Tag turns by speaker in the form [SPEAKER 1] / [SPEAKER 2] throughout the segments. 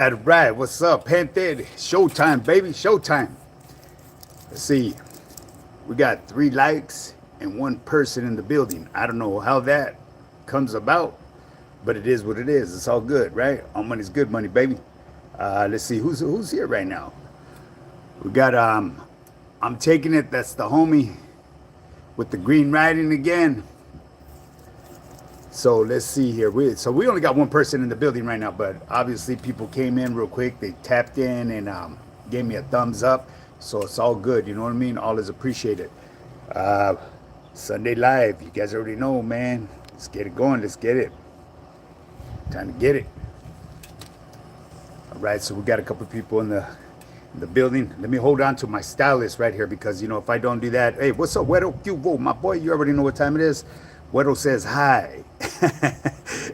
[SPEAKER 1] All right, what's up, gente? Showtime, baby, showtime. Let's see, we got 3 likes and 1 person in the building. I don't know how that comes about, but it is what it is. It's all good, right? All money's good money, baby. Let's see who's here right now. We got I'm taking it. That's the homie with the green writing again. So let's see here. We only got 1 person in the building right now, but obviously people came in real quick. They tapped in and gave me a thumbs up. So it's all good. You know what I mean? All is appreciated. Uh, Sunday live. You guys already know, man. Let's get it going. Let's get it. Time to get it. All right. So we got a couple people in the building. Let me hold on to my stylist right here because if I don't do that, hey, what's up, Wedo Cubo, my boy? You already know what time it is. Wedo says hi.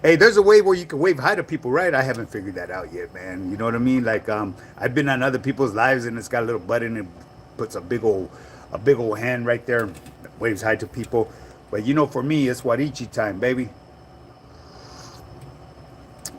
[SPEAKER 1] Hey, there's a way where you can wave hi to people, right? I haven't figured that out yet, man. You know what I mean? Like, I've been on other people's lives and it's got a little button and puts a big old hand right there, waves hi to people. But for me, it's Warichi time, baby.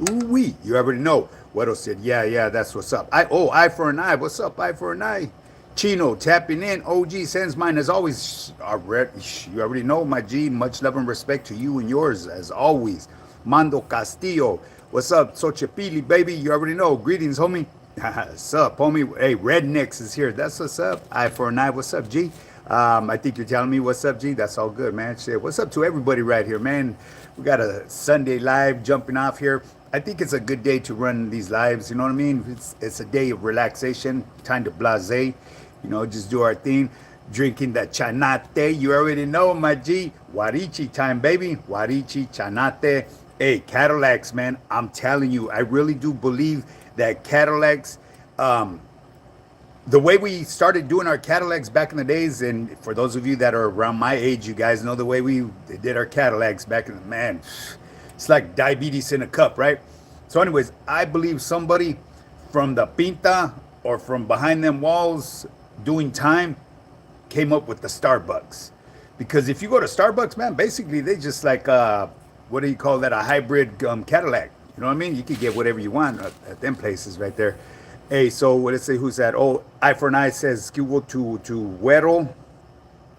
[SPEAKER 1] Ooh wee, you already know. Wedo said, yeah, that's what's up. Eye for an eye. What's up, eye for an eye? Chino tapping in. OG sends mine as always. You already know, my G. Much love and respect to you and yours as always. Mando Castillo. What's up, Xochipilli, baby? You already know. Greetings, homie. What's up, homie? Hey, Rednecks is here. That's what's up. Eye for an eye. What's up, G? I think you're telling me what's up, G. That's all good, man. Shit. What's up to everybody right here, man? We got a Sunday live jumping off here. I think it's a good day to run these lives. You know what I mean? It's a day of relaxation, time to blase. Just do our thing. Drinking the chanate. You already know, my G. Warichi time, baby. Warichi, chanate. Hey, Cadillacs, man. I'm telling you, I really do believe that Cadillacs, the way we started doing our Cadillacs back in the days, and for those of you that are around my age, you guys know the way we did our Cadillacs back in the, man, it's like diabetes in a cup, right? So anyways, I believe somebody from the Pinta or from behind them walls doing time came up with the Starbucks. Because if you go to Starbucks, man, basically they just like, what do you call that? A hybrid Cadillac. You know what I mean? You could get whatever you want at them places right there. Hey, so let's say who's that? Oh, Eye for an Eye says, Cubo to Güero.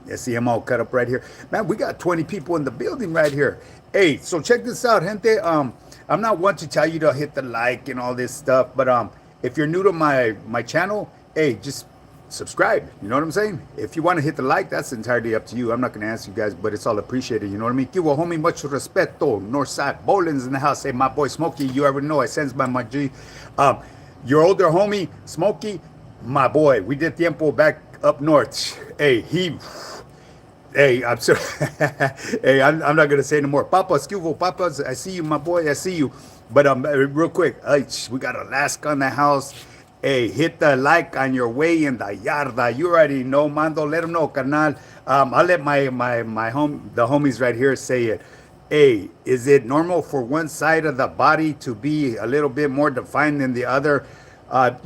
[SPEAKER 1] Yeah, see him all cut up right here. Man, we got 20 people in the building right here. Hey, so check this out, gente. I'm not one to tell you to hit the like and all this stuff, but if you're new to my channel, hey, just subscribe. You know what I'm saying? If you want to hit the like, that's entirely up to you. I'm not going to ask you guys, but it's all appreciated. You know what I mean? Cubo, homie, much respeto. Northside Bowlins in the house. Hey, my boy Smokey, you already know I sends by my G. Your older homie, Smokey, my boy, we did tiempo back up north. Hey, I'm sorry. Hey, I'm not gonna say no more. Papa, Scuvo, Papas, I see you, my boy. I see you. But real quick, we got Alaska in the house. Hey, hit the like on your way in the yarda. You already know, Mando. Let them know, carnal. I'll let the homies right here say it. Hey, is it normal for one side of the body to be a little bit more defined than the other?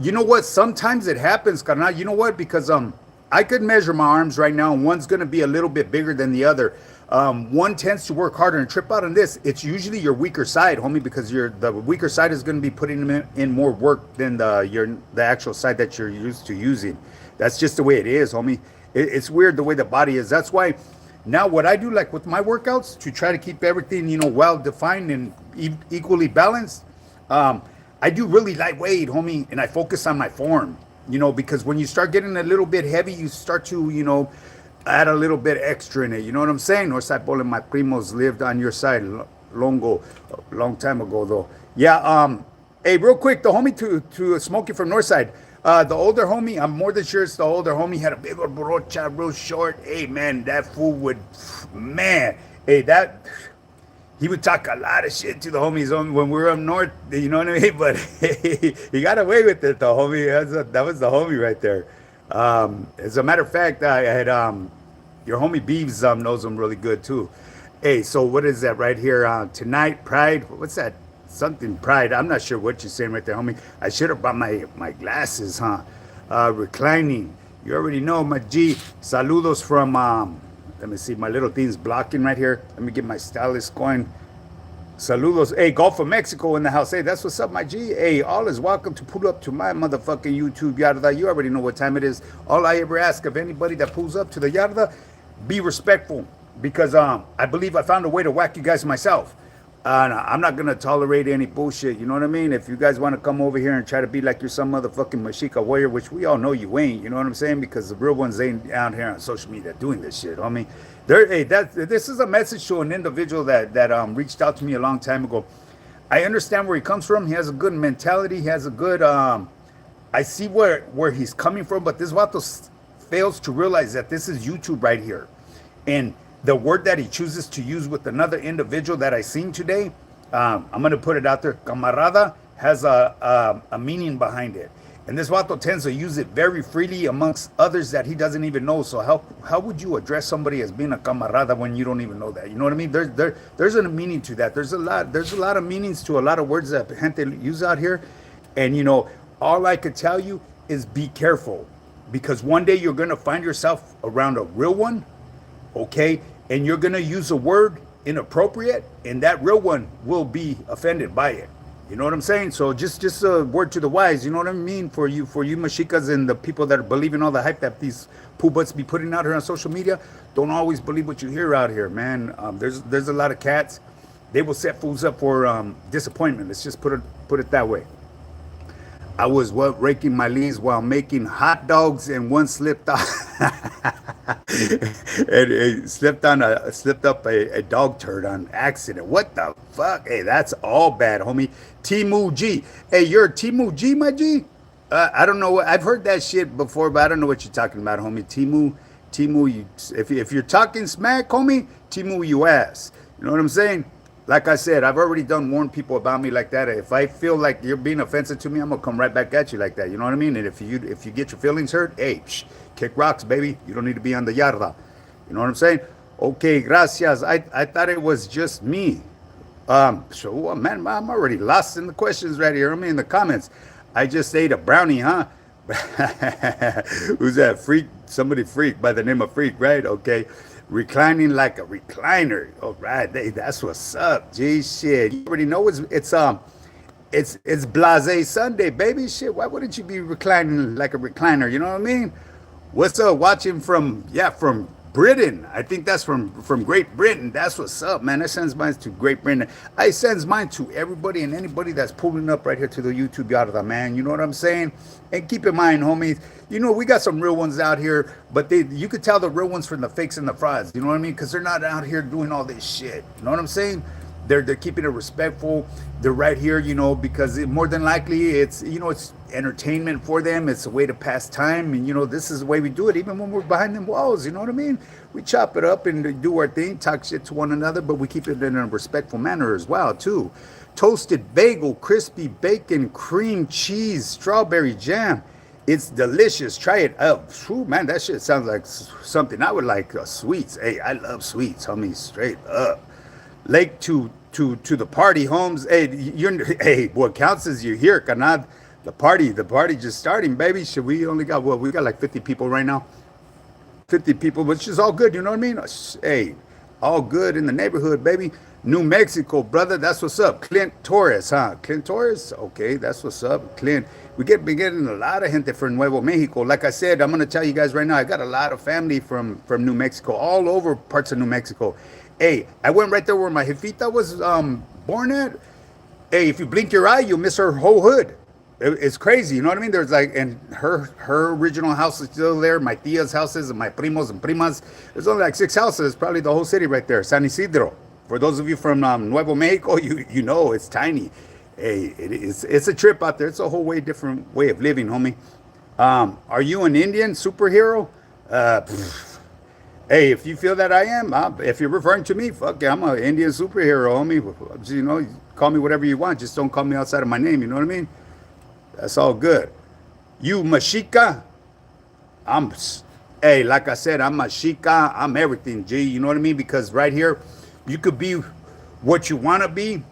[SPEAKER 1] You know what? Sometimes it happens, carnal. You know what? Because I could measure my arms right now, and one's going to be a little bit bigger than the other. One tends to work harder and trip out on this. It's usually your weaker side, homie, because the weaker side is going to be putting in more work than the actual side that you're used to using. That's just the way it is, homie. It's weird the way the body is. That's why now what I do, like with my workouts, to try to keep everything, well defined and equally balanced, I do really lightweight, homie, and I focus on my form. Because when you start getting a little bit heavy, you start to, add a little bit extra in it. You know what I'm saying? Northside Bowl and my primos lived on your side a long time ago, though. Yeah, hey, real quick, the homie to Smokey from Northside. The older homie, I'm more than sure it's the older homie, had a big old brocha, real short. Hey, man, that fool he would talk a lot of shit to the homies when we were up north, you know what I mean? But he got away with it, though, homie. That was the homie right there. As a matter of fact, I had your homie Beeves knows him really good, too. Hey, so what is that right here? Tonight, Pride. What's that? Something Pride. I'm not sure what you're saying right there, homie. I should have brought my glasses, huh? Reclining. You already know, my G. Saludos from... let me see, my little thing's blocking right here. Let me get my stylus going. Saludos. Hey, Gulf of Mexico in the house. Hey, that's what's up, my G. Hey, all is welcome to pull up to my motherfucking YouTube yarda. You already know what time it is. All I ever ask of anybody that pulls up to the yarda, be respectful. Because I believe I found a way to whack you guys myself. I'm not gonna tolerate any bullshit. You know what I mean? If you guys want to come over here and try to be like you're some motherfucking Mexica warrior, which we all know you ain't. You know what I'm saying? Because the real ones ain't out here on social media doing this shit. I mean, hey, this is a message to an individual that reached out to me a long time ago. I understand where he comes from. He has a good mentality. He has a good. I see where he's coming from, but this vato fails to realize that this is YouTube right here, and the word that he chooses to use with another individual that I seen today, I'm gonna put it out there. Camarada has a meaning behind it, and this vato tends to use it very freely amongst others that he doesn't even know. So how would you address somebody as being a camarada when you don't even know that? You know what I mean? There's a meaning to that. There's a lot of meanings to a lot of words that gente use out here, and you know, all I could tell you is be careful, because one day you're gonna find yourself around a real one, okay? And you're gonna use a word inappropriate, and that real one will be offended by it. You know what I'm saying? So just a word to the wise. You know what I mean? For you mashicas and the people that are believing all the hype that these poo butts be putting out here on social media, don't always believe what you hear out here, man. There's a lot of cats. They will set fools up for disappointment. Let's just put it that way. I was raking my leaves while making hot dogs, and one slipped off. It slipped up a dog turd on accident. What the fuck? Hey, that's all bad, homie. Timu G. Hey, you're Timu G, my G? I don't know. I've heard that shit before, but I don't know what you're talking about, homie. Timu. If you're talking smack, homie, Timu, you ass. You know what I'm saying? Like I said, I've already warned people about me like that. If I feel like you're being offensive to me, I'm gonna come right back at you like that. You know what I mean? And if you get your feelings hurt, hey, kick rocks, baby. You don't need to be on the yarda. You know what I'm saying? Okay, gracias. I thought it was just me. So man, I'm already lost in the questions right here. I mean, in the comments. I just ate a brownie, huh? Who's that? Freak? Somebody freak by the name of Freak, right? Okay. Reclining like a recliner. All right, hey, that's what's up. Gee, shit. You already know it's Blase Sunday, baby. Shit, why wouldn't you be reclining like a recliner? You know what I mean? What's up? Watching from Britain. I think that's from Great Britain. That's what's up, man. That sends mine to Great Britain. I sends mine to everybody and anybody that's pulling up right here to the YouTube yard, man. You know what I'm saying? And keep in mind, homies, you know, we got some real ones out here, but you could tell the real ones from the fakes and the frauds. You know what I mean? Because they're not out here doing all this shit. You know what I'm saying? They're keeping it respectful. They're right here, you know, because more than likely it's entertainment for them. It's a way to pass time, and you know, this is the way we do it. Even when we're behind them walls, you know what I mean? We chop it up and do our thing, talk shit to one another, but we keep it in a respectful manner as well, too. Toasted bagel, crispy bacon, cream cheese, strawberry jam. It's delicious. Try it out. Whew, man, that shit sounds like something I would like. Sweets. Hey, I love sweets, homie. Straight up. Lake to the party, Holmes. Hey, what counts is you're here, canad. The party just starting, baby. Should we only got we got like 50 people right now. 50 people, which is all good, you know what I mean? Hey, all good in the neighborhood, baby. New Mexico, brother, that's what's up. Clint Torres, huh? Clint Torres? Okay, that's what's up. Clint, been getting a lot of gente from Nuevo Mexico. Like I said, I'm gonna tell you guys right now, I got a lot of family from New Mexico, all over parts of New Mexico. Hey, I went right there where my jefita was born at. Hey, if you blink your eye, you'll miss her whole hood. It's crazy, you know what I mean? There's like, and her original house is still there. My tia's houses and my primos and primas. There's only like 6 houses, probably the whole city right there. San Isidro. For those of you from Nuevo Mexico, you know it's tiny. Hey, it's a trip out there. It's a whole different way of living, homie. Are you an Indian superhero? Hey, if you feel that I am, if you're referring to me, fuck yeah, I'm an Indian superhero, homie. You know, call me whatever you want. Just don't call me outside of my name. You know what I mean? That's all good. You Mashika? Hey, like I said, I'm Mashika. I'm everything, G. You know what I mean? Because right here, you could be what you want to be.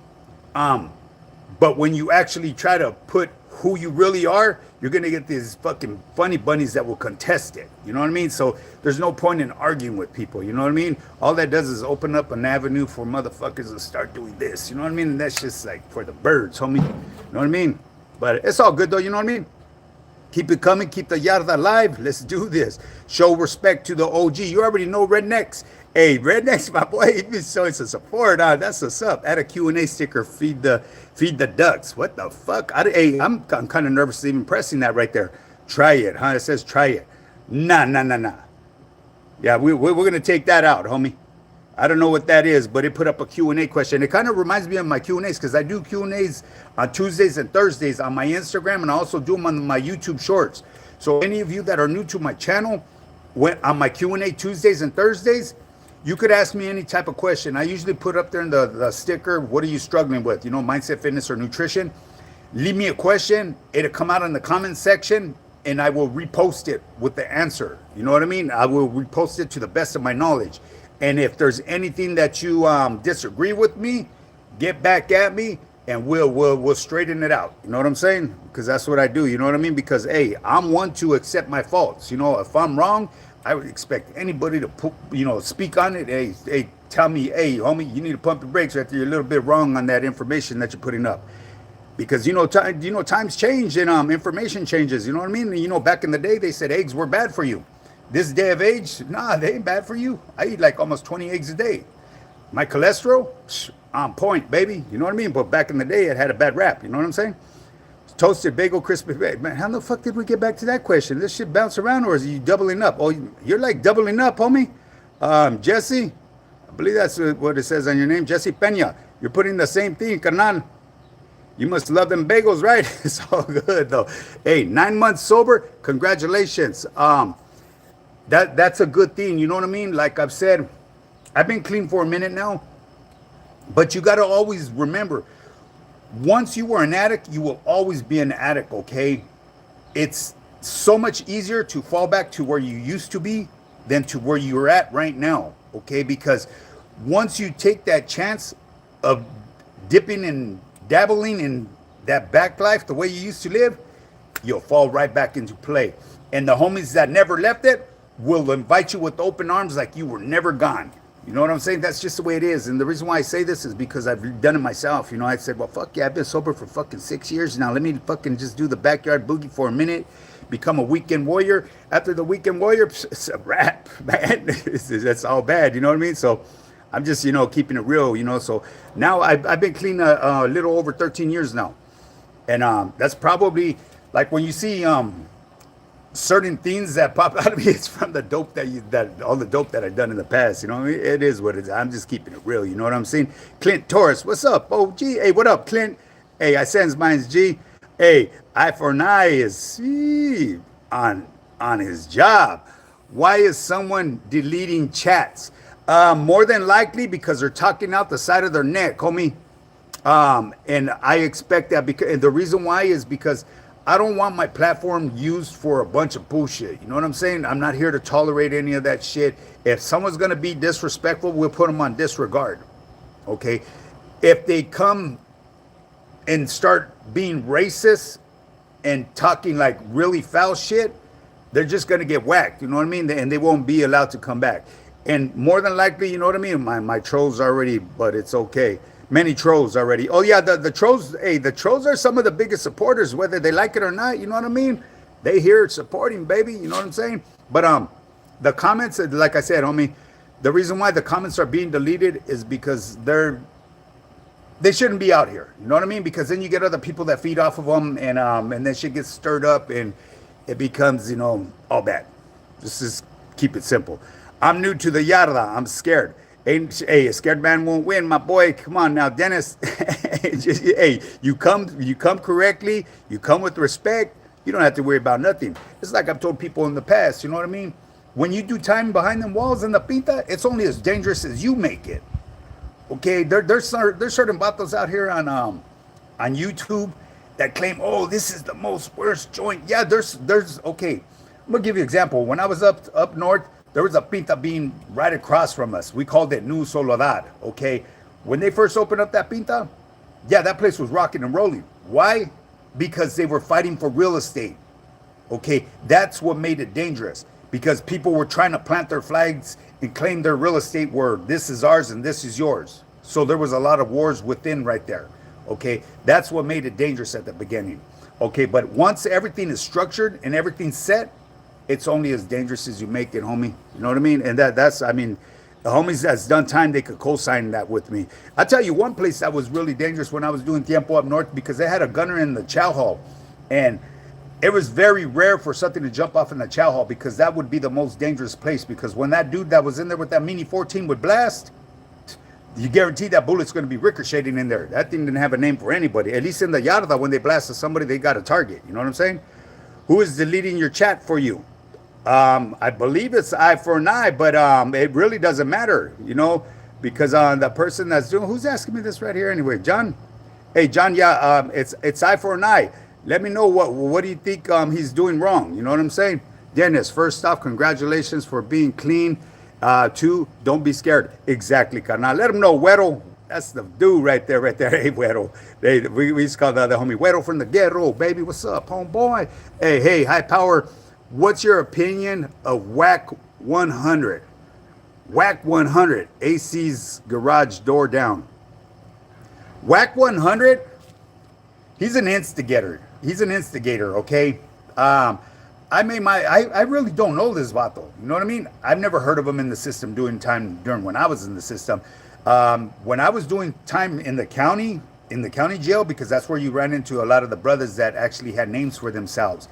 [SPEAKER 1] But when you actually try to put who you really are, you're gonna get these fucking funny bunnies that will contest it. You know what I mean? So there's no point in arguing with people. You know what I mean? All that does is open up an avenue for motherfuckers to start doing this. You know what I mean? And that's just like for the birds, homie. You know what I mean? But it's all good though. You know what I mean? Keep it coming. Keep the yarda alive. Let's do this. Show respect to the OG. You already know Rednecks. Hey, Rednecks, my boy, he's been showing some support. That's what's up. Add a Q&A sticker. Feed the ducks. What the fuck? I'm kind of nervous even pressing that right there. Try it, huh? It says try it. Nah. Yeah, we're going to take that out, homie. I don't know what that is, but it put up a Q&A question. It kind of reminds me of my Q&As because I do Q&As on Tuesdays and Thursdays on my Instagram, and I also do them on my YouTube shorts. So any of you that are new to my channel, on my Q&A Tuesdays and Thursdays, you could ask me any type of question. I usually put up there in the sticker, what are you struggling with? You know, mindset, fitness, or nutrition. Leave me a question. It'll come out in the comment section, and I will repost it with the answer. You know what I mean? I will repost it to the best of my knowledge. And if there's anything that you disagree with me, get back at me and we'll straighten it out. You know what I'm saying? Because that's what I do. You know what I mean? Because hey, I'm one to accept my faults. You know, if I'm wrong, I would expect anybody to speak on it. Hey, tell me, hey, homie, you need to pump the brakes after you're a little bit wrong on that information that you're putting up. Because times change and information changes. You know what I mean? You know, back in the day, they said eggs were bad for you. This day of age, nah, they ain't bad for you. I eat like almost 20 eggs a day. My cholesterol, on point, baby. You know what I mean? But back in the day, it had a bad rap. You know what I'm saying? Toasted bagel, crispy bagel. Man, how the fuck did we get back to that question? This shit bounce around, or is you doubling up? Oh, you're like doubling up, homie. Jesse, I believe that's what it says on your name. Jesse Peña. You're putting the same thing, carnal. You must love them bagels, right? It's all good, though. Hey, 9 months sober. Congratulations. That's a good thing. You know what I mean? Like I've said, I've been clean for a minute now. But you got to always remember, once you were an addict, you will always be an addict, okay? It's so much easier to fall back to where you used to be than to where you're at right now, okay? Because once you take that chance of dipping and dabbling in that back life, the way you used to live, you'll fall right back into play. And the homies that never left it will invite you with open arms like you were never gone. You know what I'm saying? That's just the way it is. And the reason why I say this is because I've done it myself. You know, I said, well, fuck yeah, I've been sober for fucking 6 years now. Let me fucking just do the backyard boogie for a minute, become a weekend warrior. After the weekend warrior, it's a wrap, man. That's all bad. You know what I mean? So I'm just, keeping it real, So now I've been clean a little over 13 years now. And that's probably like when you see certain things that pop out of me, it's from the dope all the dope that I've done in the past. You know what I mean? It is what it is. I'm just keeping it real. You know what I'm saying? Clint Torres, what's up? Oh, G. Hey, what up, Clint? Hey, I sends mine's G. Hey, eye for an eye is on his job. Why is someone deleting chats? More than likely because they're talking out the side of their neck, homie. And I expect that and the reason why is because I don't want my platform used for a bunch of bullshit. You know what I'm saying? I'm not here to tolerate any of that shit. If someone's going to be disrespectful, we'll put them on disregard. Okay? If they come and start being racist and talking like really foul shit, they're just going to get whacked. You know what I mean? And they won't be allowed to come back. And more than likely, you know what I mean? My trolls already, but it's okay. Many trolls already. Oh yeah, the trolls. Hey, the trolls are some of the biggest supporters, whether they like it or not. You know what I mean? They here supporting, baby. You know what I'm saying? But the comments, like I said, homie, the reason why the comments are being deleted is because they shouldn't be out here. You know what I mean? Because then you get other people that feed off of them, and then shit gets stirred up, and it becomes all bad. Just keep it simple. I'm new to the yarda. I'm scared. Hey, a scared man won't win, my boy. Come on now, Dennis. Hey, you come correctly. You come with respect. You don't have to worry about nothing. It's like I've told people in the past. You know what I mean? When you do time behind them walls in the pinta, it's only as dangerous as you make it. Okay, there's certain vatos out here on YouTube that claim, oh, this is the most worst joint. Yeah, there's okay. I'm gonna give you an example. When I was up north, there was a pinta bean right across from us. We called it New Soledad, okay? When they first opened up that pinta, yeah, that place was rocking and rolling. Why? Because they were fighting for real estate. Okay, that's what made it dangerous because people were trying to plant their flags and claim their real estate where this is ours and this is yours. So there was a lot of wars within right there. Okay, that's what made it dangerous at the beginning. Okay, but once everything is structured and everything's set, it's only as dangerous as you make it, homie. You know what I mean? And that's, I mean, the homies that's done time, they could co-sign that with me. I'll tell you one place that was really dangerous when I was doing Tiempo up north because they had a gunner in the chow hall. And it was very rare for something to jump off in the chow hall because that would be the most dangerous place because when that dude that was in there with that Mini 14 would blast, you guarantee that bullet's going to be ricocheting in there. That thing didn't have a name for anybody. At least in the Yarda, when they blasted somebody, they got a target. You know what I'm saying? Who is deleting your chat for you? I believe it's eye for an eye, but it really doesn't matter, you know, because the person that's doing, who's asking me this right here anyway? John? Hey, John, yeah, it's eye for an eye. Let me know what do you think he's doing wrong? You know what I'm saying? Dennis, first off, congratulations for being clean. Two, don't be scared. Exactly, carnal. Let him know, Güero. That's the dude right there, right there. Hey, Güero. We used to call the other homie Güero from the ghetto, baby. What's up, homeboy? Hey, high power. What's your opinion of Whack 100? Whack 100, AC's garage door down. Whack 100, he's an instigator. He's an instigator, okay? I really don't know this vato. You know what I mean? I've never heard of him in the system doing time during when I was in the system. When I was doing time in the county jail, because that's where you ran into a lot of the brothers that actually had names for themselves.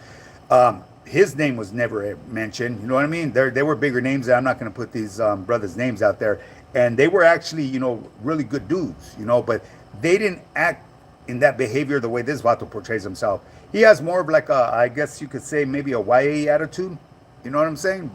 [SPEAKER 1] His name was never mentioned. You know what I mean? They were bigger names. I'm not going to put these brothers' names out there. And they were actually, you know, really good dudes, you know, but they didn't act in that behavior the way this vato portrays himself. He has more of like a, I guess you could say maybe a YA attitude. You know what I'm saying?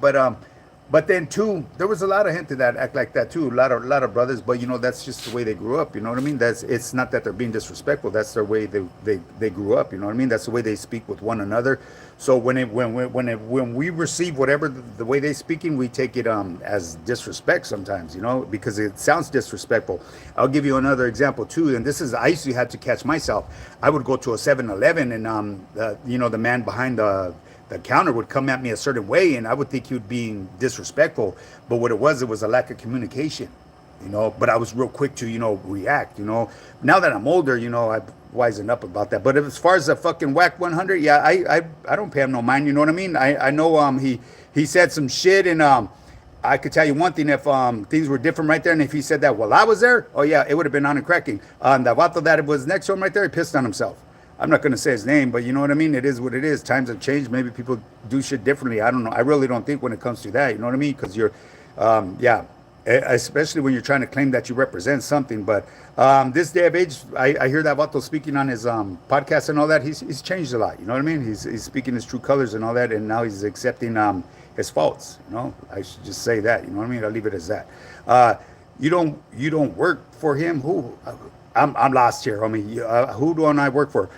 [SPEAKER 1] But then too, there was a lot of hint that act like that too. A lot of brothers, but you know, that's just the way they grew up. You know what I mean? It's not that they're being disrespectful. That's their way they grew up. You know what I mean? That's the way they speak with one another. So when we receive whatever the way they speaking, we take it as disrespect sometimes. You know, because it sounds disrespectful. I'll give you another example too. And this is I used to have to catch myself. I would go to a 7-Eleven and you know, the man behind the counter would come at me a certain way and I would think he would be disrespectful, but what it was a lack of communication, you know. But I was real quick to, you know, react, you know. Now that I'm older, you know, I've wisened up about that. But as far as the fucking Whack 100, yeah, I don't pay him no mind, you know what I mean? I know he said some shit, and I could tell you one thing, if things were different right there, and if he said that while I was there, oh yeah, it would have been on and cracking. The vato that was next to him right there, he pissed on himself. I'm not going to say his name, but you know what I mean? It is what it is. Times have changed. Maybe people do shit differently. I don't know. I really don't think when it comes to that, you know what I mean? Because you're, yeah, especially when you're trying to claim that you represent something. But this day of age, I hear that vato speaking on his podcast and all that. He's changed a lot. You know what I mean? He's speaking his true colors and all that, and now he's accepting his faults. You know, I should just say that. You know what I mean? I'll leave it as that. You don't work for him. Who? I'm lost here, homie. Who do I work for?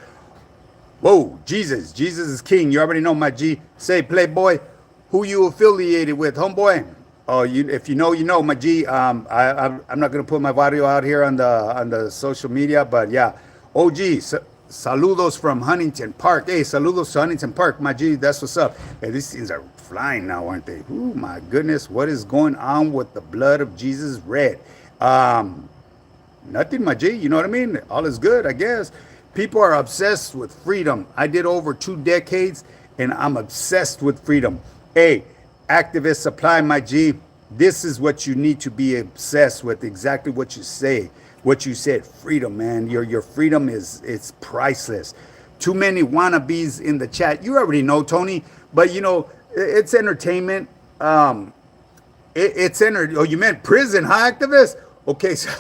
[SPEAKER 1] Whoa, Jesus is king. You already know, my G. Say, Playboy, who you affiliated with, homeboy? Oh, if you know, you know, my G. I'm not gonna put my video out here on the social media, but yeah, OG. Saludos from Huntington Park. Hey, saludos to Huntington Park, my G. That's what's up. Hey, these things are flying now, aren't they? Oh my goodness, what is going on with the blood of Jesus red? Nothing, my G. You know what I mean? All is good, I guess. People are obsessed with freedom. I did over 2 decades, and I'm obsessed with freedom. Hey, activist supply, my G. This is what you need to be obsessed with. Exactly what you say. What you said. Freedom, man. Your freedom it's priceless. Too many wannabes in the chat. You already know, Tony. But you know, it's entertainment. Oh, you meant prison, huh, activist? Okay, so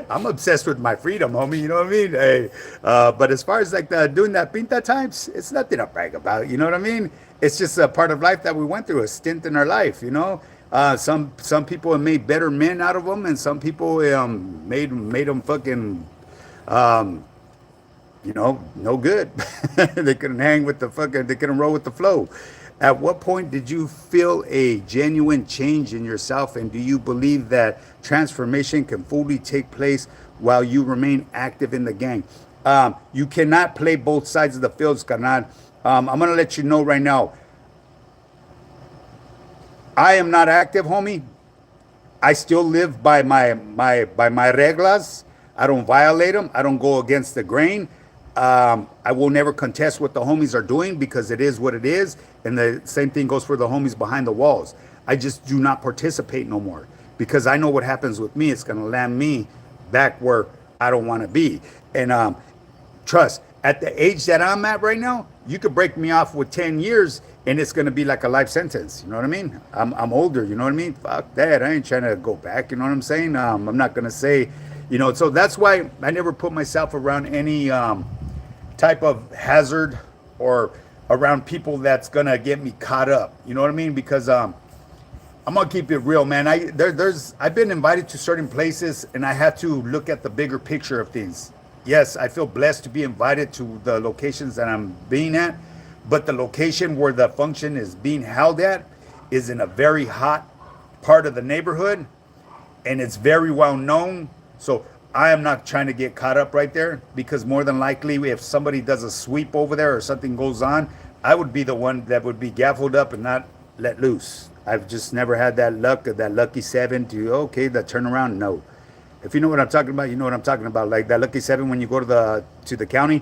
[SPEAKER 1] I'm obsessed with my freedom, homie. You know what I mean? Hey, but as far as like doing that pinta times, it's nothing to brag about. You know what I mean? It's just a part of life that we went through, a stint in our life. You know, some people have made better men out of them, and some people made them fucking, you know, no good. They couldn't hang with the fucking. They couldn't roll with the flow. At what point did you feel a genuine change in yourself, and do you believe that transformation can fully take place while you remain active in the gang? You cannot play both sides of the fields, carnal. I'm gonna let you know right now. I am not active, homie. I still live by my reglas. I don't violate them. I don't go against the grain. I will never contest what the homies are doing because it is what it is, and the same thing goes for the homies behind the walls. I just do not participate no more because I know what happens with me. It's gonna land me back where I don't want to be. And trust, at the age that I'm at right now, you could break me off with 10 years and it's going to be like a life sentence. You know what I mean? I'm older. You know what I mean? Fuck that. I ain't trying to go back. You know what I'm saying? I'm not going to say, so that's why I never put myself around any type of hazard or around people that's going to get me caught up. You know what I mean? Because I'm gonna keep it real, man. I've been invited to certain places, and I have to look at the bigger picture of things. Yes, I feel blessed to be invited to the locations that I'm being at, but the location where the function is being held at is in a very hot part of the neighborhood, and it's very well known. So I am not trying to get caught up right there because more than likely, if somebody does a sweep over there or something goes on, I would be the one that would be gaffled up and not let loose. I've just never had that luck of that lucky seven to, okay, the turnaround. No. If you know what I'm talking about, you know what I'm talking about. Like that lucky seven when you go to the county,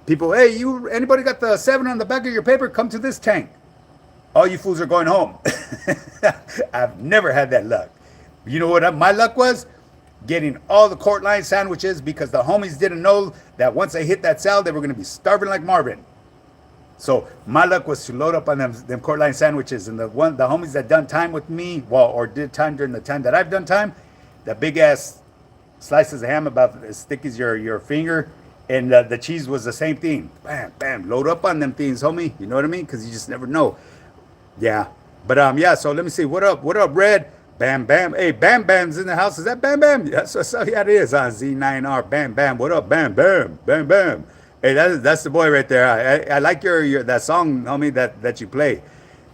[SPEAKER 1] people, hey, anybody got the seven on the back of your paper? Come to this tank. All you fools are going home. I've never had that luck. You know what my luck was? Getting all the court line sandwiches because the homies didn't know that once they hit that cell, they were going to be starving like Marvin. So my luck was to load up on them court line sandwiches, and the homies that done time with me, or did time during the time that I've done time, that big ass slices of ham about as thick as your finger, and the cheese was the same thing. Bam, bam, load up on them things, homie. You know what I mean? Because you just never know. Yeah, but yeah. So let me see. What up, Red? Bam, bam. Hey, Bam Bam's in the house. Is that Bam Bam? Yeah, so yeah, it is on Z9R. Bam, bam. What up, Bam, bam, bam, bam. Hey, that's the boy right there. I like your that song, homie, that you play. You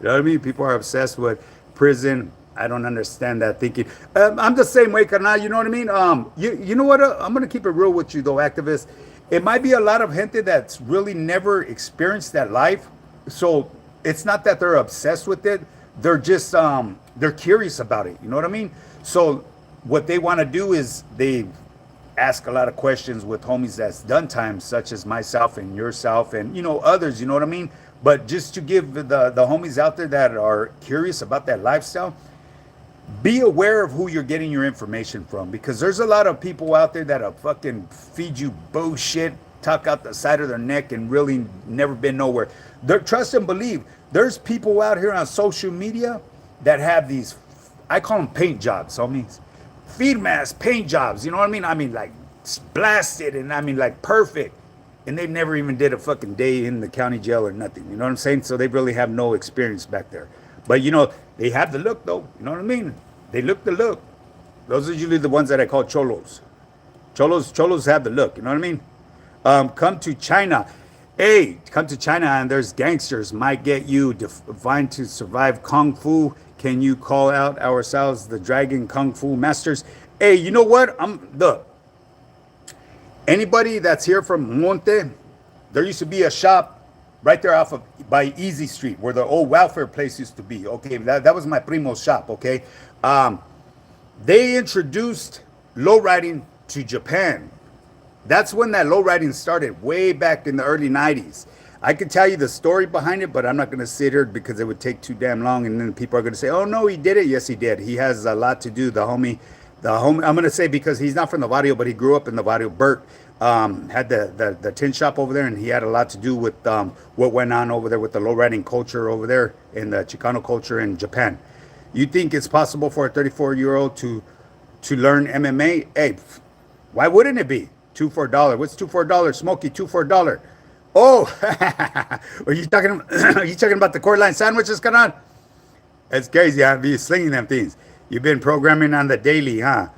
[SPEAKER 1] know what I mean? People are obsessed with prison. I don't understand that thinking. I'm the same way, carnal. You know what I mean? You know what? I'm gonna keep it real with you, though, activists. It might be a lot of gente that's really never experienced that life. So it's not that they're obsessed with it. They're just they're curious about it. You know what I mean? So what they want to do is they ask a lot of questions with homies that's done time, such as myself and yourself and others, you know what I mean? But just to give the homies out there that are curious about that lifestyle, be aware of who you're getting your information from, because there's a lot of people out there that'll fucking feed you bullshit, talk out the side of their neck, and really never been nowhere. Trust and believe, there's people out here on social media that have these, I call them paint jobs, homies. Feed mask paint jobs, you know what I mean? I mean, like blasted, and I mean, like perfect, and they never even did a fucking day in the county jail or nothing. You know what I'm saying? So they really have no experience back there. But they have the look, though. You know what I mean? They look the look. Those are usually the ones that I call cholos. Cholos have the look. You know what I mean? Come to China. Hey, come to China, and there's gangsters might get you defined to survive kung fu. Can you call out ourselves the Dragon Kung Fu Masters? Hey, you know what? Look. Anybody that's here from Monte, there used to be a shop right there by Easy Street where the old welfare place used to be. Okay, that was my primo's shop. Okay, they introduced lowriding to Japan. That's when that lowriding started, way back in the early 90s. I could tell you the story behind it, but I'm not going to sit here because it would take too damn long, and then people are going to say, oh, no, he did it. Yes, he did. He has a lot to do. The homie, I'm going to say, because he's not from the barrio, but he grew up in the barrio. Bert had the tin shop over there, and he had a lot to do with what went on over there with the lowriding culture over there and the Chicano culture in Japan. You think it's possible for a 34-year-old to learn MMA? Hey, why wouldn't it be? 2 for $1. What's 2 for $1? Smokey, 2 for $1. Oh, are you talking about the court line sandwiches, Canan? That's crazy. I'll be slinging them things. You've been programming on the daily, huh?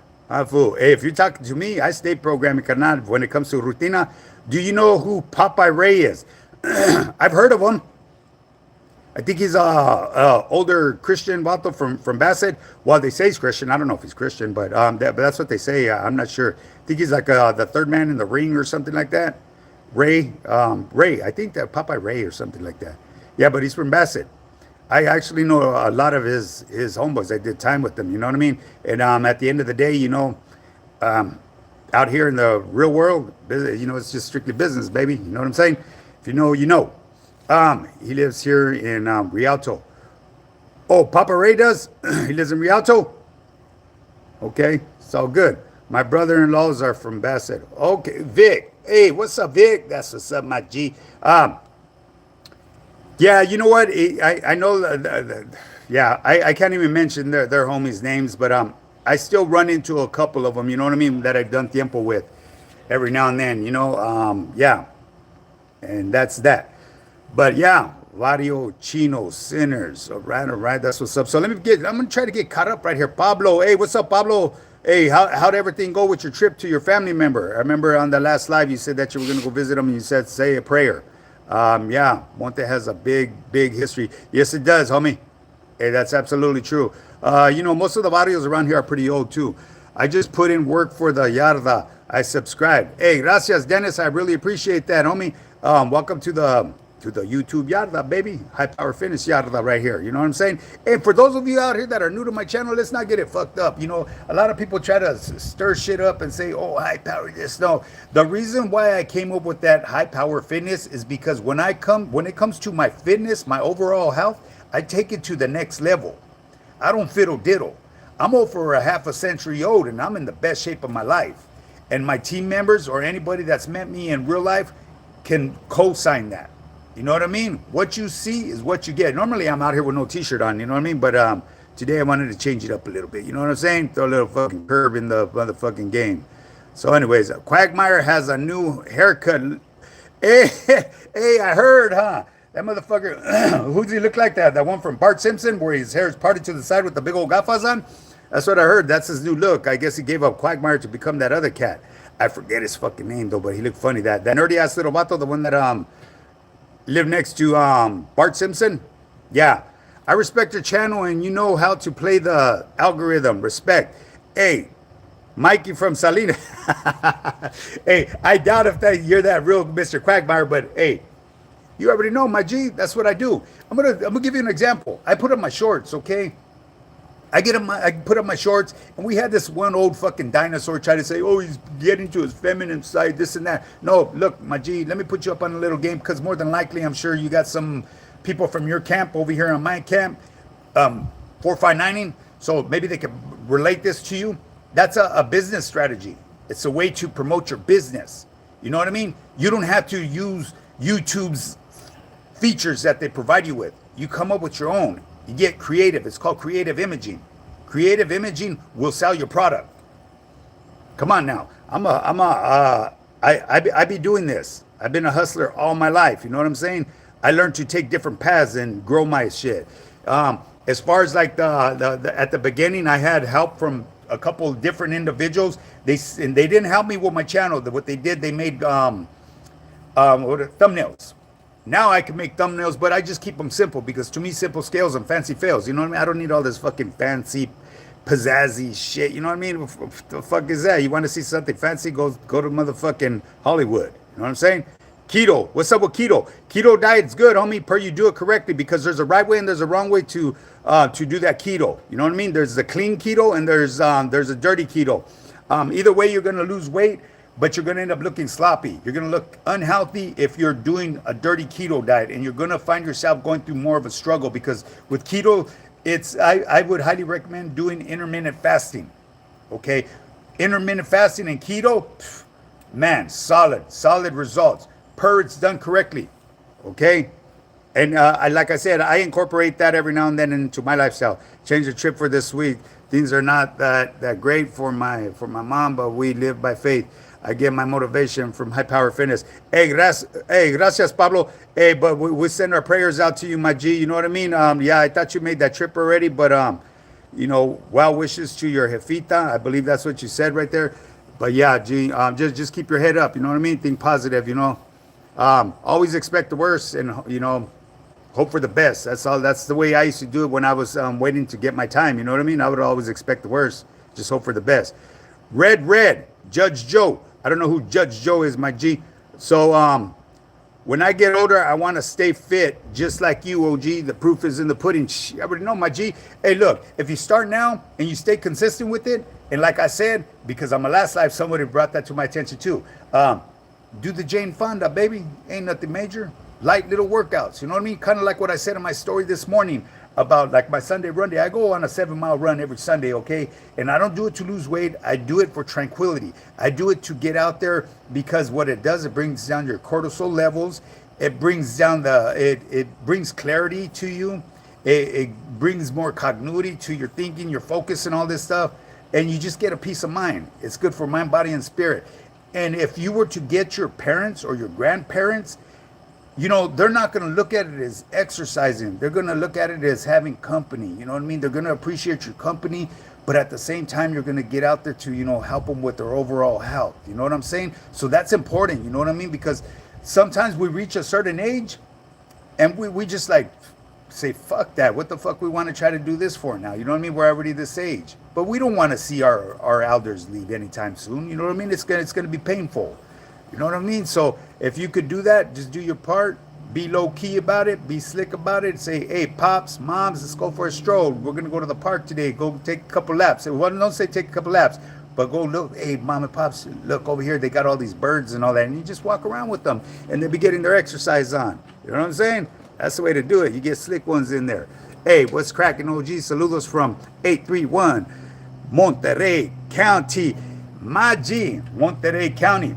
[SPEAKER 1] Fool. Hey, if you're talking to me, I stay programming, Canan. When it comes to rutina, do you know who Popeye Ray is? I've heard of him. I think he's a older Christian vato from Bassett. Well, they say he's Christian. I don't know if he's Christian, but that's what they say. I'm not sure. I think he's like the third man in the ring or something like that. Ray. I think that Popeye Ray or something like that. Yeah, but he's from Bassett. I actually know a lot of his homeboys. I did time with them. You know what I mean? And at the end of the day, um, out here in the real world, it's just strictly business, baby. You know what I'm saying? If you know, you know. He lives here in Rialto. Oh, Papa Ray does? He lives in Rialto? Okay, it's all good. My brother-in-laws are from Bassett. Okay, Vic. Hey, what's up, Vic? That's what's up, my G. Yeah, you know what? I know. Yeah, I can't even mention their homies' names, but I still run into a couple of them. You know what I mean? That I've done tiempo with every now and then. Yeah, and that's that. But yeah, Vario Chino Sinners. All right, all right. That's what's up. So I'm gonna try to get caught up right here. Pablo, hey, what's up, Pablo? Hey, how'd everything go with your trip to your family member? I remember on the last live you said that you were gonna go visit him and you said say a prayer. Yeah, Monte has a big history. Yes, it does, homie. Hey, that's absolutely true. Most of the barrios around here are pretty old too. I just put in work for the yarda. I subscribed. Hey, gracias, Dennis. I really appreciate that, homie. Welcome to the YouTube yarda, baby. High Power Fitness yarda right here. You know what I'm saying? And for those of you out here that are new to my channel, let's not get it fucked up. A lot of people try to stir shit up and say, oh, high power this. No, the reason why I came up with that High Power Fitness is because when it comes to my fitness, my overall health, I take it to the next level. I don't fiddle diddle. I'm over a half a century old and I'm in the best shape of my life. And my team members or anybody that's met me in real life can co-sign that. You know what I mean? What you see is what you get. Normally I'm out here with no t-shirt on, you know what I mean? But today I wanted to change it up a little bit. You know what I'm saying? Throw a little fucking curve in the motherfucking game. So anyways, Quagmire has a new haircut. Hey, hey, I heard, huh? That motherfucker, who does he look like that? That one from Bart Simpson where his hair is parted to the side with the big old gafas on? That's what I heard. That's his new look. I guess he gave up Quagmire to become that other cat. I forget his fucking name though, but he looked funny. That nerdy ass little vato, the one that lived next to Bart Simpson. Yeah, I respect your channel and you know how to play the algorithm. Respect. Hey, Mikey from Salinas. Hey, I doubt if you're that real Mr. Quagmire, but hey, you already know, my G. That's what I do. I'm gonna give you an example. I put up my shorts, okay? I put up my shorts, and we had this one old fucking dinosaur try to say, oh, he's getting to his feminine side, this and that. No, look, my G, let me put you up on a little game, because more than likely, I'm sure you got some people from your camp over here on my camp, 459ing, so maybe they can relate this to you. That's a business strategy. It's a way to promote your business. You know what I mean? You don't have to use YouTube's features that they provide you with. You come up with your own. You get creative. It's called creative imaging. Creative imaging will sell your product. Come on now. I be doing this. I've been a hustler all my life. You know what I'm saying? I learned to take different paths and grow my shit. As far as like at the beginning, I had help from a couple of different individuals. They didn't help me with my channel. What they did, they made thumbnails. Now I can make thumbnails, but I just keep them simple because to me, simple scales and fancy fails. You know what I mean? I don't need all this fucking fancy, pizzazzy shit. You know what I mean? What the fuck is that? You want to see something fancy? Go to motherfucking Hollywood. You know what I'm saying? Keto. What's up with keto? Keto diet's good, homie, per you do it correctly because there's a right way and there's a wrong way to do that keto. You know what I mean? There's the clean keto and there's a dirty keto. Either way, you're gonna lose weight, but you're going to end up looking sloppy. You're going to look unhealthy if you're doing a dirty keto diet, and you're going to find yourself going through more of a struggle because with keto, I would highly recommend doing intermittent fasting. Okay, intermittent fasting and keto, man, solid results. Per it's done correctly. Okay, and like I said, I incorporate that every now and then into my lifestyle. Change the trip for this week. Things are not that great for my mom, but we live by faith. I get my motivation from High Power Fitness. Hey, gracias, Pablo. Hey, but we send our prayers out to you, my G. You know what I mean? Yeah, I thought you made that trip already, but well wishes to your jefita. I believe that's what you said right there. But yeah, G, just keep your head up. You know what I mean? Think positive. Always expect the worst, and Hope for the best. That's all. That's the way I used to do it when I was waiting to get my time. You know what I mean? I would always expect the worst. Just hope for the best. Red, Judge Joe. I don't know who Judge Joe is, my G. So when I get older, I want to stay fit, just like you, OG. The proof is in the pudding. I already know, my G. Hey, look, if you start now and you stay consistent with it, and like I said, because on my last life, somebody brought that to my attention too. Do the Jane Fonda, baby. Ain't nothing major. Light little workouts. You know what I mean? Kind of like what I said in my story this morning about like my Sunday run day. I go on a 7-mile run every Sunday, okay? And I don't do it to lose weight. I do it for tranquility. I do it to get out there because what it does, it brings down your cortisol levels. It brings down it brings clarity to you. It brings more cognitivity to your thinking, your focus, and all this stuff. And you just get a peace of mind. It's good for mind, body, and spirit. And if you were to get your parents or your grandparents, you know, they're not going to look at it as exercising. They're going to look at it as having company. You know what I mean? They're going to appreciate your company, but at the same time, you're going to get out there to, you know, help them with their overall health. You know what I'm saying? So that's important. You know what I mean? Because sometimes we reach a certain age and we just like say, fuck that. What the fuck we want to try to do this for now? You know what I mean? We're already this age. But we don't want to see our elders leave anytime soon. You know what I mean? It's gonna be painful. You know what I mean? So if you could do that, just do your part. Be low key about it. Be slick about it. Say, hey, pops, moms, let's go for a stroll. We're gonna go to the park today. Go take a couple laps. Well, don't say take a couple laps, but go look. Hey, mom and pops, look over here. They got all these birds and all that, and you just walk around with them, and they'll be getting their exercise on. You know what I'm saying? That's the way to do it. You get slick ones in there. Hey, what's cracking, OG? Saludos from 831 Monterey County. My G, Monterey County.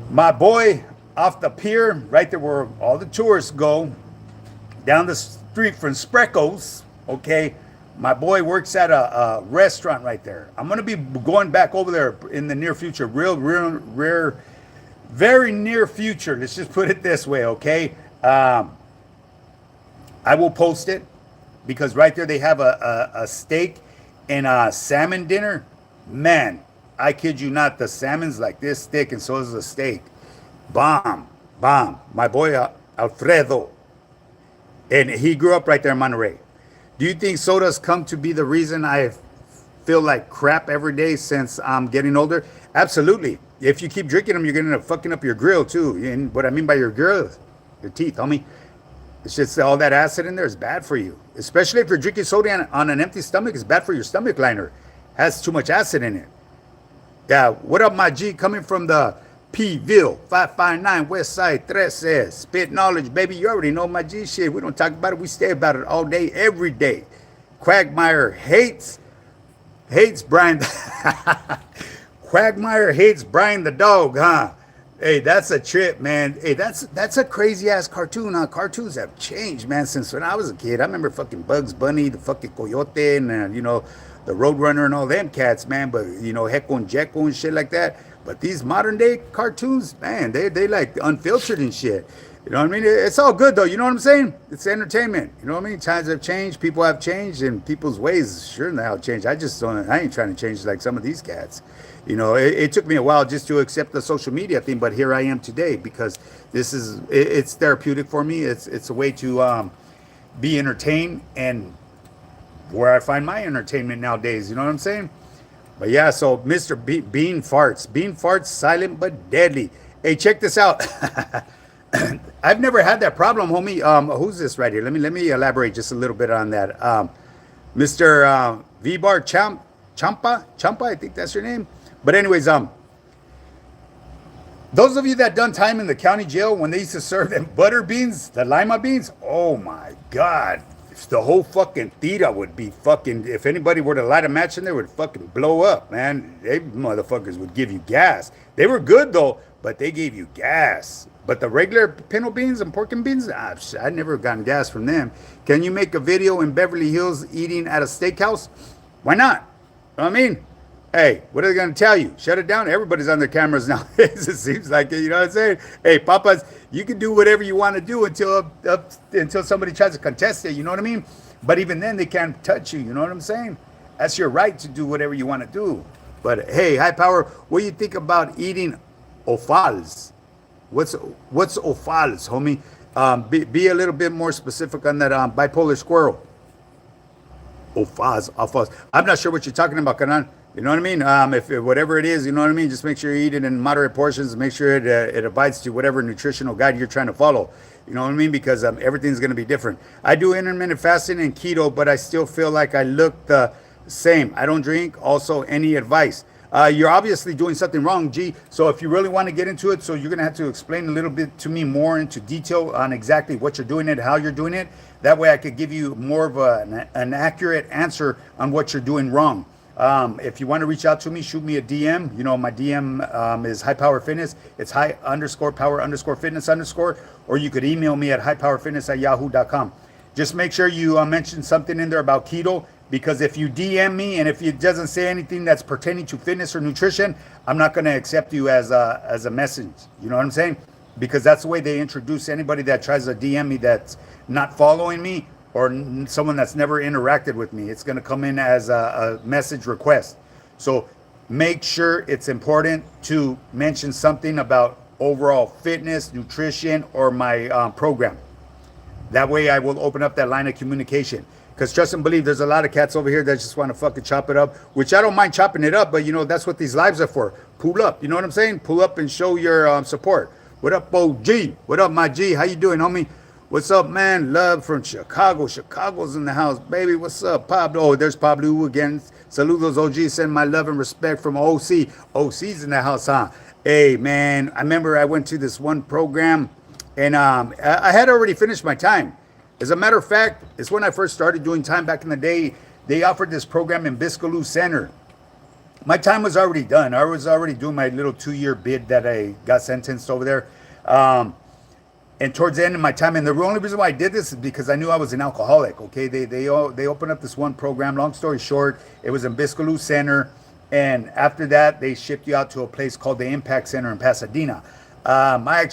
[SPEAKER 1] My boy off the pier, right there where all the tourists go, down the street from Spreckles, okay? My boy works at a restaurant right there. I'm going to be going back over there in the near future, real rare, very near future. Let's just put it this way, okay? I will post it because right there they have a steak and a salmon dinner. Man, I kid you not, the salmon's like this thick and so is the steak. Bomb. My boy Alfredo. And he grew up right there in Monterey. Do you think sodas come to be the reason I feel like crap every day since I'm getting older? Absolutely. If you keep drinking them, you're going to end up fucking up your grill too. And what I mean by your grill, your teeth, homie. It's just all that acid in there is bad for you. Especially if you're drinking soda on an empty stomach, it's bad for your stomach liner. Has too much acid in it. Yeah, what up, my G? Coming from the P-Ville, 559 West Side 13. Spit knowledge, baby. You already know my G shit. We don't talk about it. We stay about it all day, every day. Quagmire hates Brian. Quagmire hates Brian the dog, huh? Hey, that's a trip, man. Hey, that's a crazy ass cartoon, huh? Cartoons have changed, man, since when I was a kid. I remember fucking Bugs Bunny, the fucking Coyote, and you know, the Roadrunner and all them cats, man. But you know, Hecko and Jekyll and shit like that. But these modern day cartoons, man, they like unfiltered and shit. You know what I mean? It's all good though. You know what I'm saying? It's entertainment. You know what I mean? Times have changed, people have changed, and people's ways sure now changed. I ain't trying to change like some of these cats. You know, it took me a while just to accept the social media thing, but here I am today because it's therapeutic for me. It's a way to be entertained and where I find my entertainment nowadays. You know what I'm saying? But yeah, so Mr. Bean farts, silent but deadly. Hey, check this out. I've never had that problem, homie. Who's this right here? Let me elaborate just a little bit on that. Mr. V-Bar Champa, I think that's your name. But anyways, those of you that done time in the county jail when they used to serve them butter beans, the lima beans, oh my God. The whole fucking theater would be fucking, if anybody were to light a match in there, would fucking blow up, man. They motherfuckers would give you gas. They were good though, but they gave you gas. But the regular pinto beans and pork and beans, I never gotten gas from them. Can you make a video in Beverly Hills eating at a steakhouse? Why not? You know what I mean? Hey, what are they going to tell you? Shut it down? Everybody's on their cameras nowadays. It seems like it. You know what I'm saying? Hey, papas, you can do whatever you want to do until somebody tries to contest it. You know what I mean? But even then, they can't touch you. You know what I'm saying? That's your right to do whatever you want to do. But hey, high power, what do you think about eating offals? What's offals, homie? Be a little bit more specific on that bipolar squirrel. Alfaz. I'm not sure what you're talking about, Kanan. You know what I mean? If whatever it is, you know what I mean. Just make sure you eat it in moderate portions. Make sure it abides to whatever nutritional guide you're trying to follow. You know what I mean? Because everything's going to be different. I do intermittent fasting and keto, but I still feel like I look the same. I don't drink. Also, any advice? You're obviously doing something wrong, G. So if you really want to get into it, so you're gonna have to explain a little bit to me more into detail on exactly what you're doing it, how you're doing it. That way, I could give you more of an accurate answer on what you're doing wrong. If you want to reach out to me, shoot me a DM. You know, my DM is High Power Fitness. It's high_power_fitness_, or you could email me at highpowerfitness@yahoo.com. Just make sure you mention something in there about keto, because if you DM me and if it doesn't say anything that's pertaining to fitness or nutrition, I'm not going to accept you as a message. You know what I'm saying? Because that's the way they introduce anybody that tries to DM me that's not following me, or someone that's never interacted with me. It's going to come in as a message request. So make sure it's important to mention something about overall fitness, nutrition, or my program. That way I will open up that line of communication. Because trust and believe, there's a lot of cats over here that just want to fucking chop it up, which I don't mind chopping it up, but you know, that's what these lives are for. Pull up, you know what I'm saying? Pull up and show your support. What up, OG? What up, my G? How you doing, homie? What's up, man? Love from Chicago. Chicago's in the house, baby. What's up, Pablo? Oh, there's Pablo again. Saludos, OG. Send my love and respect from OC. OC's in the house, huh? Hey, man, I remember I went to this one program, and I had already finished my time. As a matter of fact, it's when I first started doing time back in the day. They offered this program in Biscaloo Center. My time was already done. I was already doing my little 2-year bid that I got sentenced over there. And towards the end of my time, and the only reason why I did this is because I knew I was an alcoholic. Okay, they opened up this one program. Long story short, it was in Biscaloo Center, and after that, they shipped you out to a place called the Impact Center in Pasadena. I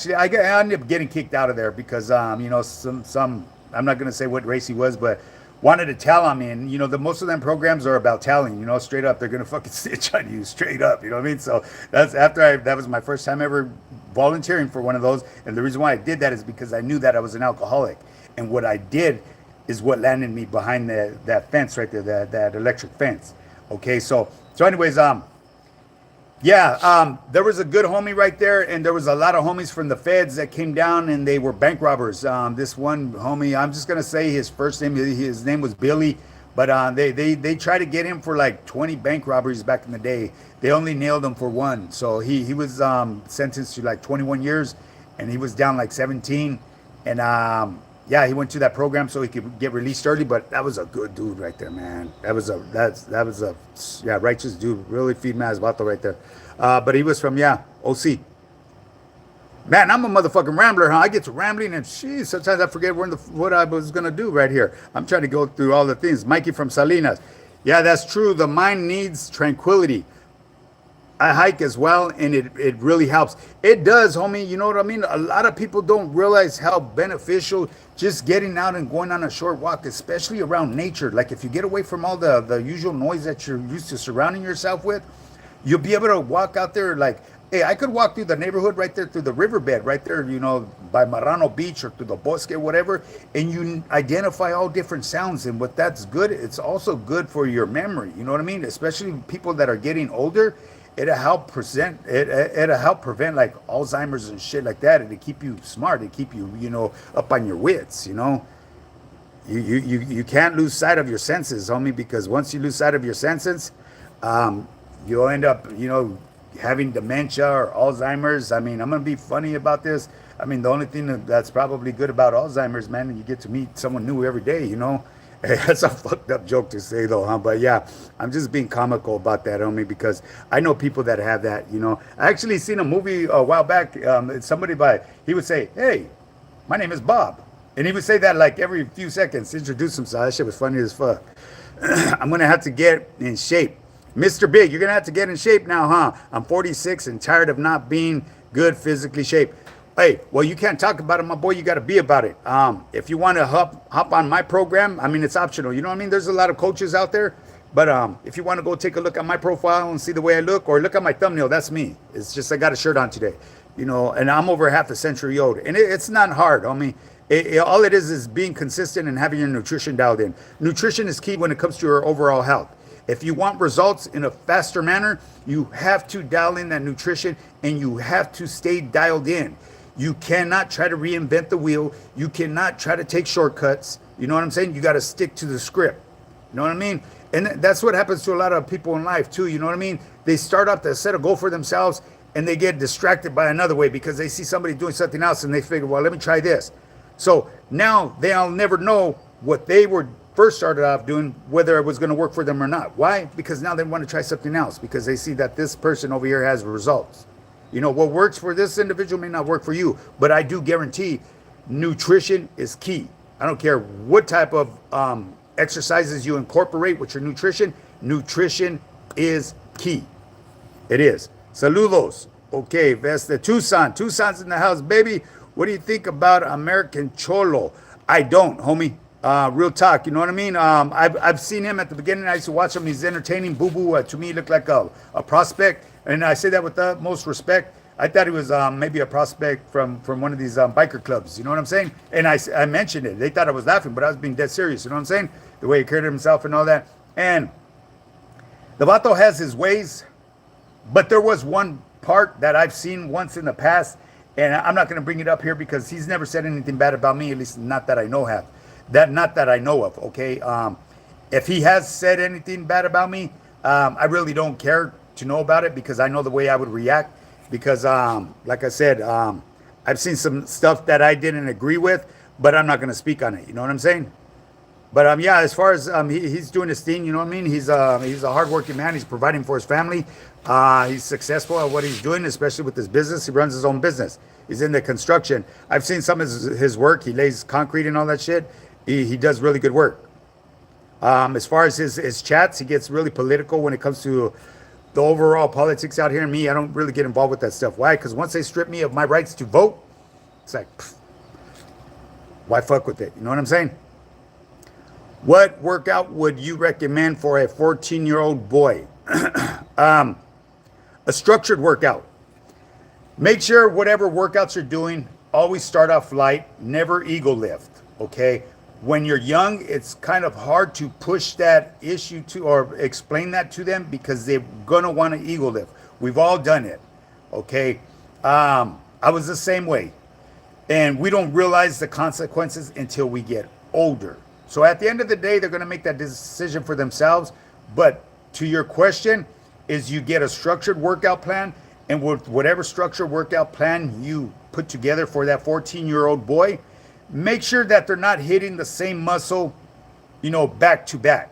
[SPEAKER 1] ended up getting kicked out of there because you know, some I'm not gonna say what race he was, but wanted to tell on me. And you know, most of them programs are about telling. You know, straight up, they're gonna fucking snitch on you straight up. You know what I mean? So that's that was my first time ever volunteering for one of those. And the reason why I did that is because I knew that I was an alcoholic, and what I did is what landed me behind that fence right there, that electric fence. Okay, so anyways, yeah, there was a good homie right there, and there was a lot of homies from the feds that came down, and they were bank robbers. This one homie, I'm just gonna say his name was Billy, but they tried to get him for like 20 bank robberies back in the day. They only nailed him for one, so he was sentenced to like 21 years, and he was down like 17, and yeah, he went to that program so he could get released early. But that was a good dude right there, man. That was a righteous dude. Really feed man's vato right there. But he was from OC. Man, I'm a motherfucking rambler, huh? I get to rambling and sometimes I forget what I was gonna do right here. I'm trying to go through all the things. Mikey from Salinas. Yeah, that's true. The mind needs tranquility. I hike as well, and it really helps. It does, homie. You know what I mean? A lot of people don't realize how beneficial just getting out and going on a short walk, especially around nature. Like if you get away from all the usual noise that you're used to surrounding yourself with, you'll be able to walk out there like, hey, I could walk through the neighborhood right there, through the riverbed right there, you know, by Marrano Beach or through the Bosque, whatever, and you identify all different sounds. And what that's good, it's also good for your memory. You know what I mean? Especially people that are getting older. It'll help prevent like Alzheimer's and shit like that. It'll keep you smart. It'll keep you, you know, up on your wits. You know, you can't lose sight of your senses, homie, because once you lose sight of your senses, you'll end up, you know, having dementia or Alzheimer's. I mean, I'm gonna be funny about this. I mean, the only thing that's probably good about Alzheimer's, man, you get to meet someone new every day. You know. That's a fucked up joke to say though, huh? But yeah, I'm just being comical about that, homie, because I know people that have that, you know. I actually seen a movie a while back, he would say, hey, my name is Bob. And he would say that like every few seconds, introduce himself. That shit was funny as fuck. I'm gonna have to get in shape. Mr. Big, you're gonna have to get in shape now, huh? I'm 46 and tired of not being good physically shaped. Hey, well, you can't talk about it, my boy. You got to be about it. If you want to hop on my program, I mean, it's optional. You know what I mean? There's a lot of coaches out there. But if you want to go take a look at my profile and see the way I look, or look at my thumbnail, that's me. It's just I got a shirt on today. and I'm over half a century old. And it's not hard. I mean, all it is being consistent and having your nutrition dialed in. Nutrition is key when it comes to your overall health. If you want results in a faster manner, you have to dial in that nutrition and you have to stay dialed in. You cannot try to reinvent the wheel. You cannot try to take shortcuts. You know what I'm saying? You got to stick to the script. You know what I mean? And that's what happens to a lot of people in life too. You know what I mean? They start off to set a goal for themselves and they get distracted by another way because they see somebody doing something else and they figure, well, let me try this. So now they'll never know what they were first started off doing, whether it was going to work for them or not. Why? Because now they want to try something else because they see that this person over here has results. What works for this individual may not work for you, but I do guarantee nutrition is key. I don't care what type of exercises you incorporate with your nutrition. Nutrition is key. It is. Saludos. Okay, Vesta. Tucson's in the house, baby. What do you think about American Cholo? I don't, homie. Real talk, you know what I mean? I've seen him at the beginning. I used to watch him. He's entertaining. Boo Boo, to me, looked like a prospect. And I say that with the most respect. I thought he was maybe a prospect from one of these biker clubs. You know what I'm saying? And I mentioned it. They thought I was laughing, but I was being dead serious. You know what I'm saying? The way he carried himself and all that. And the vato has his ways. But there was one part that I've seen once in the past. And I'm not going to bring it up here because he's never said anything bad about me. At least not that I know of. Not that I know of, okay? If he has said anything bad about me, I really don't care to know about it because I know the way I would react. Because, like I said, I've seen some stuff that I didn't agree with, but I'm not going to speak on it. You know what I'm saying? But yeah, as far as he's doing his thing, you know what I mean? He's a hardworking man. He's providing for his family. He's successful at what he's doing, especially with his business. He runs his own business. He's in the construction. I've seen some of his work. He lays concrete and all that shit. He does really good work. As far as his chats, he gets really political when it comes to the overall politics out here. And me, I don't really get involved with that stuff. Why? Because once they strip me of my rights to vote, it's like, why fuck with it? You know what I'm saying? What workout would you recommend for a 14-year-old boy? A structured workout. Make sure whatever workouts you're doing, always start off light, never ego lift, okay? When you're young, it's kind of hard to push that issue to or explain that to them because they're gonna want to ego lift. We've all done it, okay? I was the same way. And we don't realize the consequences until we get older. So at the end of the day, they're going to make that decision for themselves. But to your question, is you get a structured workout plan, and with whatever structured workout plan you put together for that 14-year-old boy, make sure that they're not hitting the same muscle, back to back,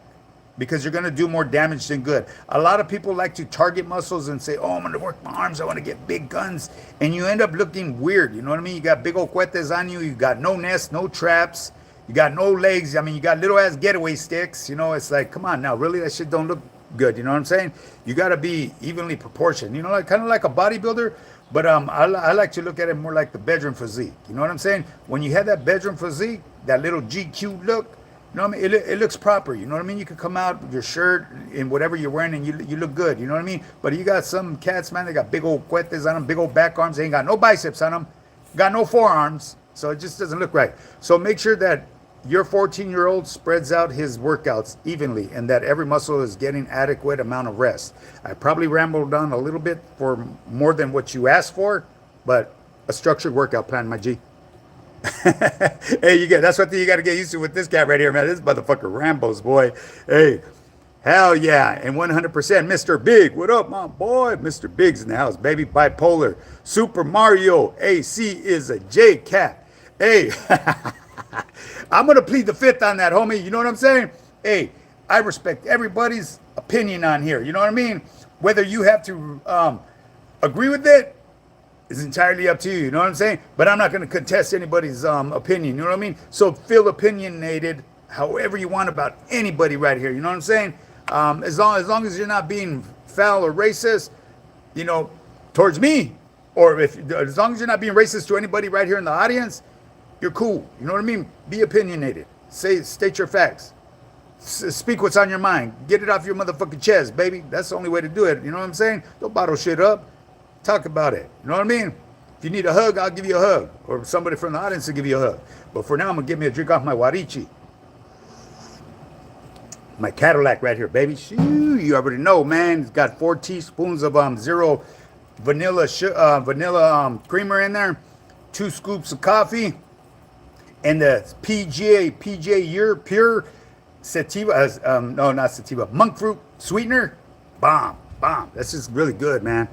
[SPEAKER 1] because you're going to do more damage than good. A lot of people like to target muscles and say, oh, I'm going to work my arms. I want to get big guns. And you end up looking weird. You know what I mean? You got big old cuetes on you. You got no nest, no traps. You got no legs. I mean, you got little ass getaway sticks. It's like, come on now, really? That shit don't look good. You know what I'm saying? You got to be evenly proportioned. Kind of like a bodybuilder. But I like to look at it more like the bedroom physique. You know what I'm saying? When you have that bedroom physique, that little GQ look, you know what I mean? It looks proper. You know what I mean? You can come out with your shirt and whatever you're wearing and you look good. You know what I mean? But you got some cats, man, they got big old cuetes on them, big old back arms. They ain't got no biceps on them. Got no forearms. So it just doesn't look right. So make sure that your 14-year-old spreads out his workouts evenly and that every muscle is getting adequate amount of rest. I probably rambled on a little bit for more than what you asked for, but a structured workout plan, my G. Hey, that's what you got to get used to with this cat right here, man. This motherfucker Rambo's, boy. Hey, hell yeah. And 100% Mr. Big. What up, my boy? Mr. Big's in the house, baby. Bipolar. Super Mario AC is a J cat. Hey, I'm going to plead the fifth on that, homie. You know what I'm saying? Hey, I respect everybody's opinion on here. You know what I mean? Whether you have to agree with it is entirely up to you. You know what I'm saying? But I'm not going to contest anybody's opinion. You know what I mean? So feel opinionated however you want about anybody right here. You know what I'm saying? As long as you're not being foul or racist, towards me, or as long as you're not being racist to anybody right here in the audience, you're cool. You know what I mean? Be opinionated. State your facts. Speak what's on your mind. Get it off your motherfucking chest, baby. That's the only way to do it. You know what I'm saying? Don't bottle shit up. Talk about it. You know what I mean? If you need a hug, I'll give you a hug. Or somebody from the audience will give you a hug. But for now, I'm going to give me a drink off my Warichi. My Cadillac right here, baby. Shoo, you already know, man. It's got 4 teaspoons of zero vanilla creamer in there. 2 scoops of coffee. And the PJ Pure sativa, no, not sativa, monk fruit sweetener. Bomb. That's just really good, man.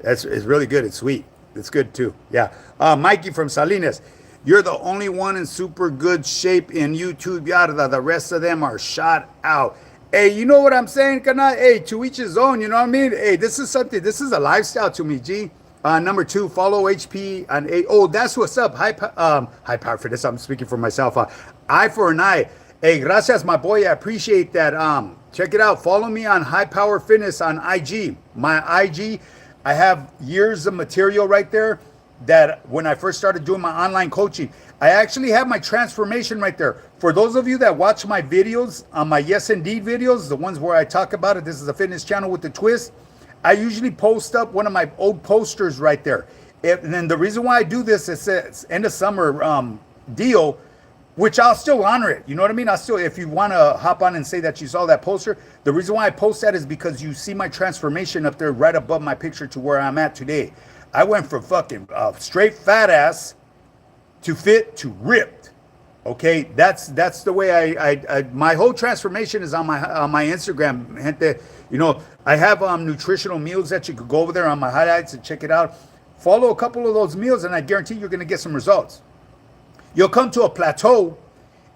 [SPEAKER 1] It's really good. It's sweet. It's good too. Yeah. Mikey from Salinas. You're the only one in super good shape in YouTube, yada. The rest of them are shot out. Hey, you know what I'm saying, Kana? Hey, to each his own, you know what I mean? Hey, this is a lifestyle to me, G. Number 2, follow HP on A. Oh, that's what's up. High power for this. I'm speaking for myself. Eye for an eye. Hey, gracias, my boy. I appreciate that. Check it out. Follow me on High Power Fitness on IG. My IG, I have years of material right there that when I first started doing my online coaching, I actually have my transformation right there. For those of you that watch my videos, on my Yes Indeed videos, the ones where I talk about it, this is a fitness channel with the twist. I usually post up one of my old posters right there. And then the reason why I do this is it's end of summer deal, which I'll still honor it. You know what I mean? I'll still, if you want to hop on and say that you saw that poster, the reason why I post that is because you see my transformation up there right above my picture to where I'm at today. I went from fucking straight fat ass to fit to ripped. Okay, that's the way I my whole transformation is on my Instagram, gente. You know, I have nutritional meals that you could go over there on my highlights and check it out. Follow a couple of those meals, and I guarantee you're gonna get some results. You'll come to a plateau,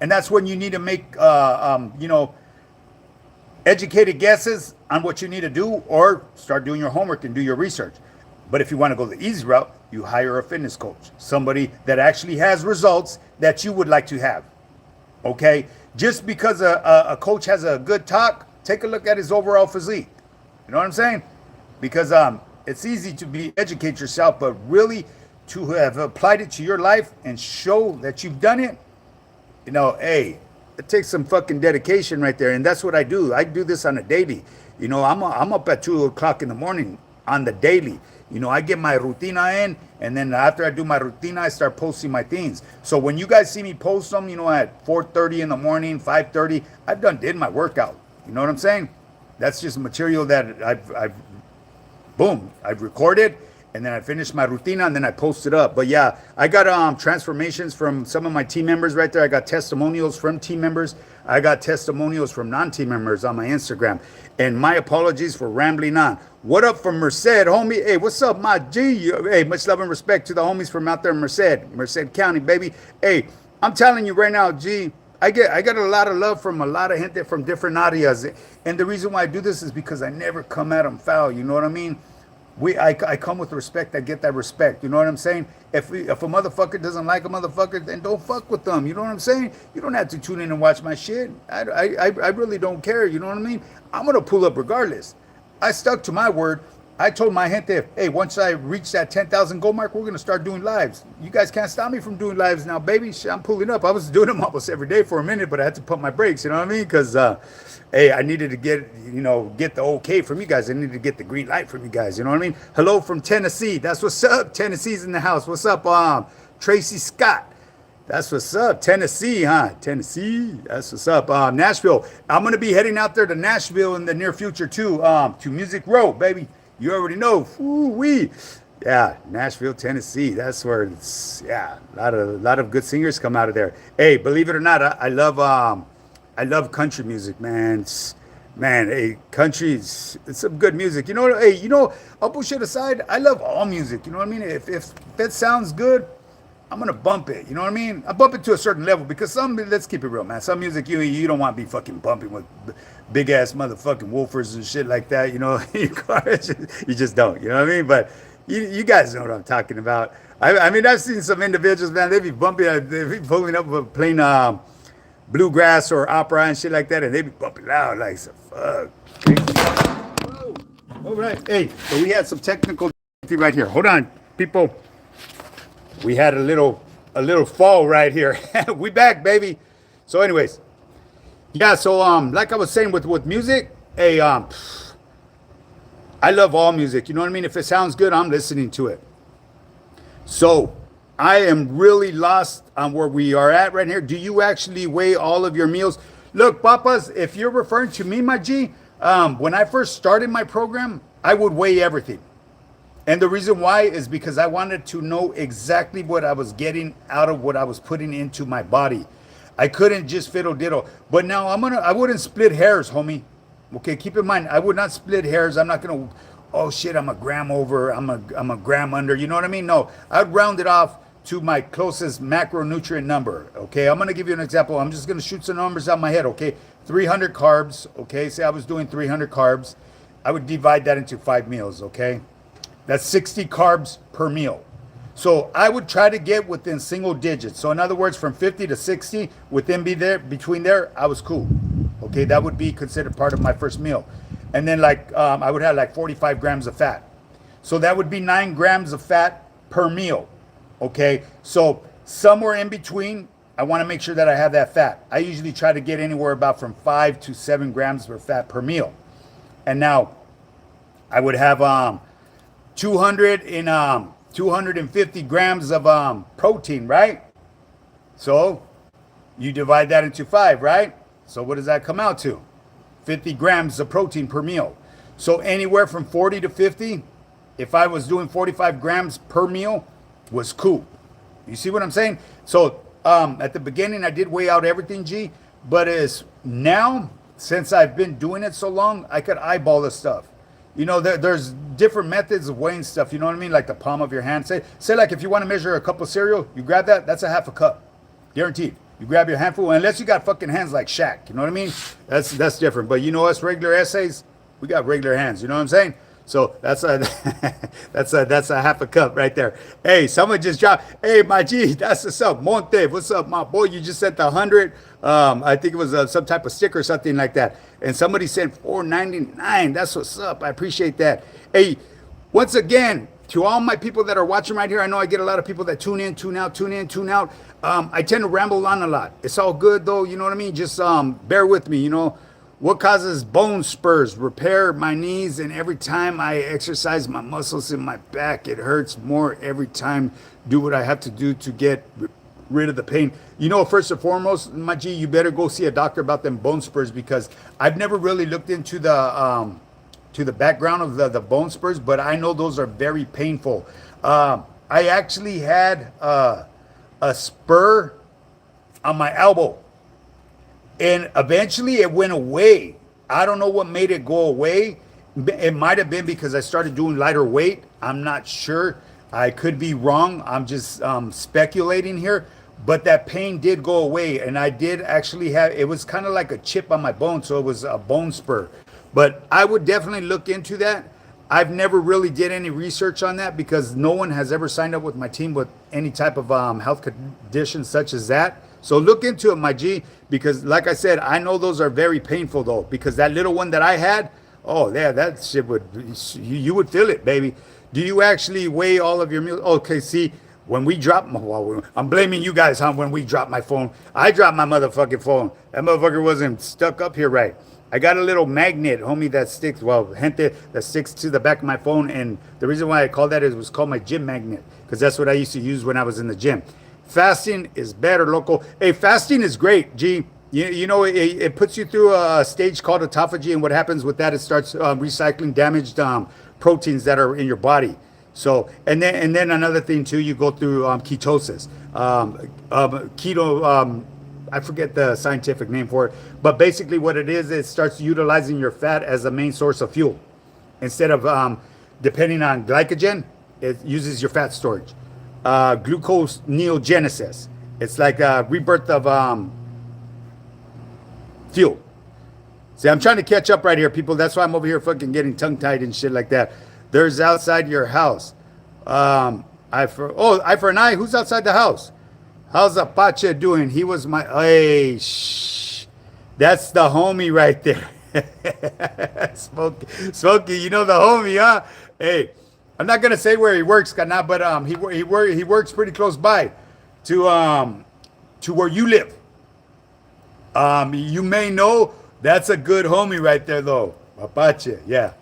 [SPEAKER 1] and that's when you need to make educated guesses on what you need to do, or start doing your homework and do your research. But if you want to go the easy route, you hire a fitness coach, somebody that actually has results that you would like to have. Okay? Just because a coach has a good talk, take a look at his overall physique. You know what I'm saying? Because it's easy to educate yourself, but really to have applied it to your life and show that you've done it, you know, hey, it takes some fucking dedication right there. And that's what I do. I do this on a daily. You know, I'm up at 2 o'clock in the morning on the daily. You know, I get my rutina in, and then after I do my rutina, I start posting my things. So when you guys see me post them, you know, at 4:30 in the morning, 5:30, did my workout. You know what I'm saying? That's just material that I've recorded, and then I finish my rutina, and then I post it up. But yeah, I got transformations from some of my team members right there. I got testimonials from team members. I got testimonials from non-team members on my Instagram. And my apologies for rambling on. What up from Merced, homie? Hey, what's up, my G? Hey, much love and respect to the homies from out there in Merced County, baby. Hey, I'm telling you right now, G, I got a lot of love from a lot of gente from different areas. And the reason why I do this is because I never come at them foul. You know what I mean? I come with respect. I get that respect. You know what I'm saying? If a motherfucker doesn't like a motherfucker, then don't fuck with them. You know what I'm saying? You don't have to tune in and watch my shit. I really don't care. You know what I mean? I'm going to pull up regardless. I stuck to my word. I told my gente, hey, once I reach that 10,000 goal mark, we're going to start doing lives. You guys can't stop me from doing lives now, baby. I'm pulling up. I was doing them almost every day for a minute, but I had to pump my brakes. You know what I mean? Because, hey, I needed to get the okay from you guys. I needed to get the green light from you guys. You know what I mean? Hello from Tennessee. That's what's up. Tennessee's in the house. What's up, Tracy Scott? That's what's up. Tennessee, huh? Tennessee. That's what's up. Nashville. I'm going to be heading out there to Nashville in the near future, too, to Music Row, baby. You already know. Ooh-wee. Yeah, Nashville, Tennessee. That's where it's, yeah, a lot of good singers come out of there. Hey, believe it or not, I love country music, man. Hey, country, it's some good music. You know, hey, I'll push it aside. I love all music. You know what I mean? If that sounds good, I'm gonna bump it. You know what I mean? I bump it to a certain level because let's keep it real, man. Some music you don't want to be fucking bumping with big ass motherfucking woofers and shit like that. You know, you just don't. You know what I mean? But you guys know what I'm talking about. I mean, I've seen some individuals, man. They be bumping, they be pulling up playing bluegrass or opera and shit like that, and they be bumping loud like some fuck. Whoa. All right, hey, so we had some technical right here. Hold on, people. We had a little fall right here. We back, baby. So, anyways, yeah. So, like I was saying with music, hey, I love all music. You know what I mean? If it sounds good, I'm listening to it. So I am really lost on where we are at right here. Do you actually weigh all of your meals? Look, papas, if you're referring to me, my G, when I first started my program, I would weigh everything. And the reason why is because I wanted to know exactly what I was getting out of what I was putting into my body. I couldn't just fiddle diddle. But now I wouldn't split hairs, homie. Okay, keep in mind, I would not split hairs. I'm not gonna, oh shit, I'm a gram over, I'm a gram under. You know what I mean? No, I'd round it off to my closest macronutrient number. Okay, I'm gonna give you an example. I'm just gonna shoot some numbers out of my head. Okay, 300 carbs. Okay, say I was doing 300 carbs. I would divide that into 5 meals. Okay, that's 60 carbs per meal. So I would try to get within single digits. So in other words, from 50 to 60, between there, I was cool. Okay, that would be considered part of my first meal. And then I would have like 45 grams of fat. So that would be 9 grams of fat per meal. Okay, so somewhere in between, I want to make sure that I have that fat. I usually try to get anywhere about from 5 to 7 grams of fat per meal. And now I would have 250 grams of protein, right? So you divide that into 5, right? So what does that come out to? 50 grams of protein per meal. So anywhere from 40 to 50, if I was doing 45 grams per meal, was cool. You see what I'm saying? So at the beginning, I did weigh out everything, G. But as now, since I've been doing it so long, I could eyeball the stuff. You know, there's different methods of weighing stuff. You know what I mean? Like the palm of your hand. Say like if you want to measure a cup of cereal, you grab that. That's a half a cup, guaranteed. You grab your handful, unless you got fucking hands like Shaq. You know what I mean? That's different. But you know us regular essays, we got regular hands. You know what I'm saying? So that's a that's a half a cup right there. Hey, someone just dropped. Hey, my G, that's what's up. Monte, what's up, my boy? You just sent the 100. I think it was some type of sticker or something like that. And somebody sent $4.99. That's what's up. I appreciate that. Hey, once again, to all my people that are watching right here, I know I get a lot of people that tune in, tune out, tune in, tune out. I tend to ramble on a lot. It's all good though. You know what I mean? Just bear with me. You know. What causes bone spurs? Repair my knees, and every time I exercise my muscles in my back, it hurts more every time. Do what I have to do to get rid of the pain. You know, first and foremost, my G, you better go see a doctor about them bone spurs, because I've never really looked into the background of the bone spurs, but I know those are very painful. I actually had a spur on my elbow. And eventually it went away. I don't know what made it go away. It might have been because I started doing lighter weight. I'm not sure. I could be wrong. I'm just speculating here. But that pain did go away. And I did actually have, it was kind of like a chip on my bone. So it was a bone spur. But I would definitely look into that. I've never really did any research on that because no one has ever signed up with my team with any type of health condition such as that. So look into it, my G, because like I said, I know those are very painful though, because that little one that I had, oh yeah, that shit you would feel it, baby. Do you actually weigh all of your meals? Okay, see, when we drop, well, I'm blaming you guys, huh? When we dropped my phone, I dropped my motherfucking phone. That motherfucker wasn't stuck up here right. I got a little magnet, homie, that sticks, gente, that sticks to the back of my phone. And the reason why I called that is it was called my gym magnet, because that's what I used to use when I was in the gym. Fasting is better, local. Hey, fasting is great, G. You know, it puts you through a stage called autophagy, and what happens with that, it starts recycling damaged proteins that are in your body. So, and then another thing too, you go through ketosis. Keto, I forget the scientific name for it, but basically what it is, it starts utilizing your fat as a main source of fuel. Instead of depending on glycogen, it uses your fat storage. Glucose neogenesis. It's like a rebirth of fuel. See, I'm trying to catch up right here, people. That's why I'm over here fucking getting tongue-tied and shit like that. There's outside your house. I for an eye. Who's outside the house? How's Apache doing? He was my... Hey, shh. That's the homie right there. Smokey, you know the homie, huh? Hey, I'm not gonna say where he works, but he works pretty close by to where you live. You may know that's a good homie right there, though. Apache, yeah.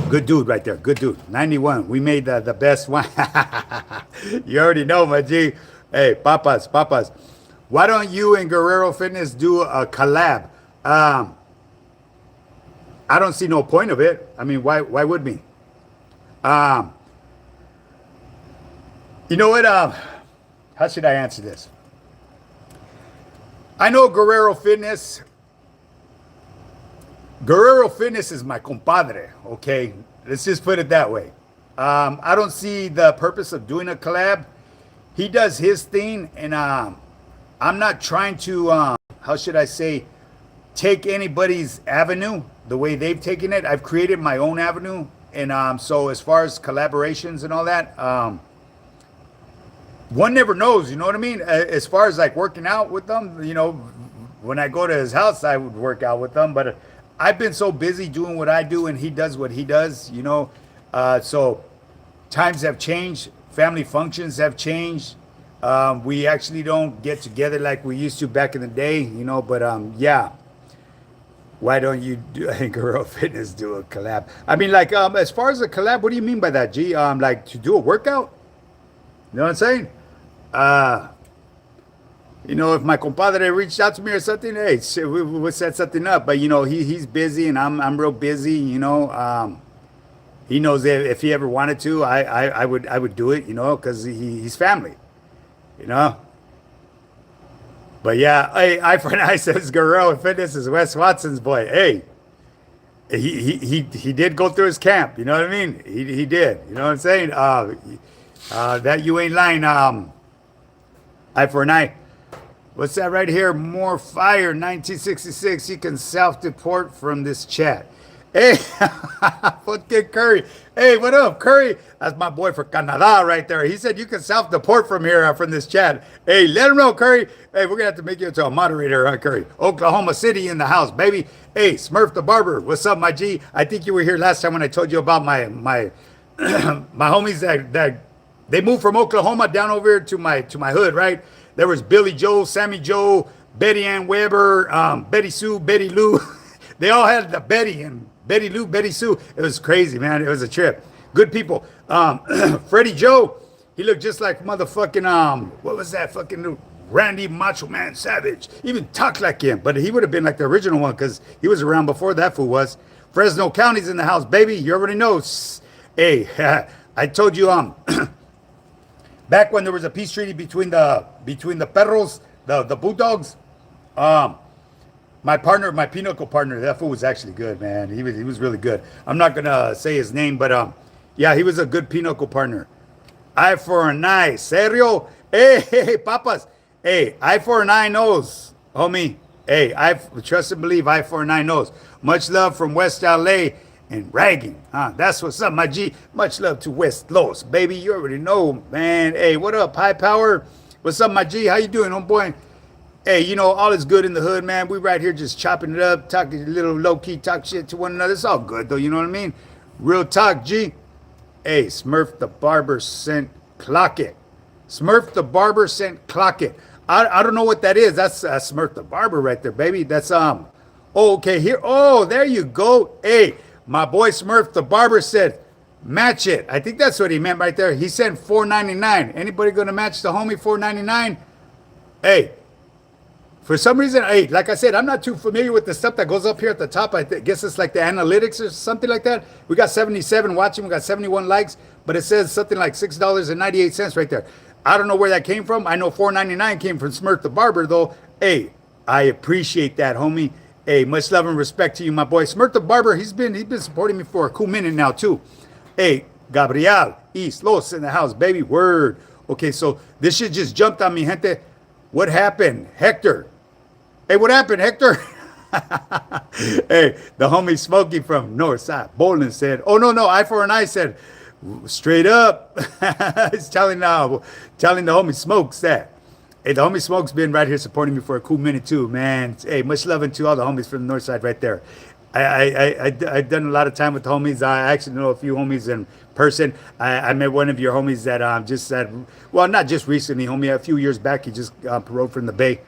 [SPEAKER 1] Good dude right there. Good dude. 91. We made the best one. You already know, my G. Hey, papas. Why don't you and Guerrero Fitness do a collab? I don't see no point of it. I mean, why would we? Um, you know what? How should I answer this? I know Guerrero Fitness. Guerrero Fitness is my compadre, okay? Let's just put it that way. I don't see the purpose of doing a collab. He does his thing, and I'm not trying to, how should I say, take anybody's avenue the way they've taken it. I've created my own avenue, and so as far as collaborations and all that, one never knows, you know what I mean? As far as like working out with them, when I go to his house, I would work out with them, but I've been so busy doing what I do, and he does what he does, so times have changed, family functions have changed. We actually don't get together like we used to back in the day, but yeah. Why don't you do Guerrero Fitness do a collab? I mean, like, as far as a collab, what do you mean by that, G? Like to do a workout? You know what I'm saying? If my compadre reached out to me or something, hey, shit, we'll set something up. But he's busy and I'm real busy. He knows if he ever wanted to, I would do it. Because he's family. But yeah, hey, eye for an eye says Guerrero Fitness is Wes Watson's boy. Hey, he did go through his camp. You know what I mean? He did. You know what I'm saying? That you ain't lying. Eye for an eye. What's that right here? More fire. 1966. You can self-deport from this chat. Hey, fucking Curry. Hey, what up, Curry? That's my boy for Canada right there. He said you can self-deport from here, from this chat. Hey, let him know, Curry. Hey, we're going to have to make you into a moderator, Curry. Oklahoma City in the house, baby. Hey, Smurf the Barber. What's up, my G? I think you were here last time when I told you about my my homies that they moved from Oklahoma down over here to my hood, right? There was Billy Joe, Sammy Joe, Betty Ann Weber, Betty Sue, Betty Lou. They all had the Betty and Betty Lou, Betty Sue. It was crazy, man. It was a trip. Good people. Freddie Joe, he looked just like motherfucking, what was that fucking Randy Macho Man Savage. He even talked like him, but he would have been like the original one because he was around before that fool was. Fresno County's in the house, baby. You already know. Hey, I told you, back when there was a peace treaty between the perros, the bulldogs, my partner, my pinochle partner, that fool was actually good, man. He was really good. I'm not gonna say his name, but yeah, he was a good pinochle partner. Eye for an eye, serio? Hey, papas. Hey, eye for an eye knows, homie. Hey, I trust and believe eye for an eye knows. Much love from West LA and ragging. That's what's up, my G. Much love to West Los, baby. You already know, man. Hey, what up, High Power? What's up, my G? How you doing, homeboy? Hey, all is good in the hood, man. We right here just chopping it up, talking a little low-key talk shit to one another. It's all good, though, you know what I mean? Real talk, G. Hey, Smurf the Barber sent clock it. Smurf the Barber sent clock it. I don't know what that is. That's Smurf the Barber right there, baby. That's, oh, okay, here. Oh, there you go. Hey, my boy Smurf the Barber said, match it. I think that's what he meant right there. He said $4.99. Anybody going to match the homie $4.99? Hey. For some reason, hey, like I said, I'm not too familiar with the stuff that goes up here at the top. I guess it's like the analytics or something like that. We got 77 watching. We got 71 likes. But it says something like $6.98 right there. I don't know where that came from. I know $4.99 came from Smurf the Barber, though. Hey, I appreciate that, homie. Hey, much love and respect to you, my boy. Smurf the Barber, he's been supporting me for a cool minute now, too. Hey, Gabriel East Los in the house, baby. Word. Okay, so this shit just jumped on me, gente. What happened? Hector. Hey, what happened, Hector? Hey, the homie Smokey from Northside Bowling said, oh, no, eye for an eye said, straight up. He's telling the homie Smokes that. Hey, the homie Smokes been right here supporting me for a cool minute, too, man. Hey, much love to all the homies from the Northside right there. I've done a lot of time with the homies. I actually know a few homies in person. I met one of your homies that just said, well, not just recently, homie. A few years back, he just paroled from the Bay.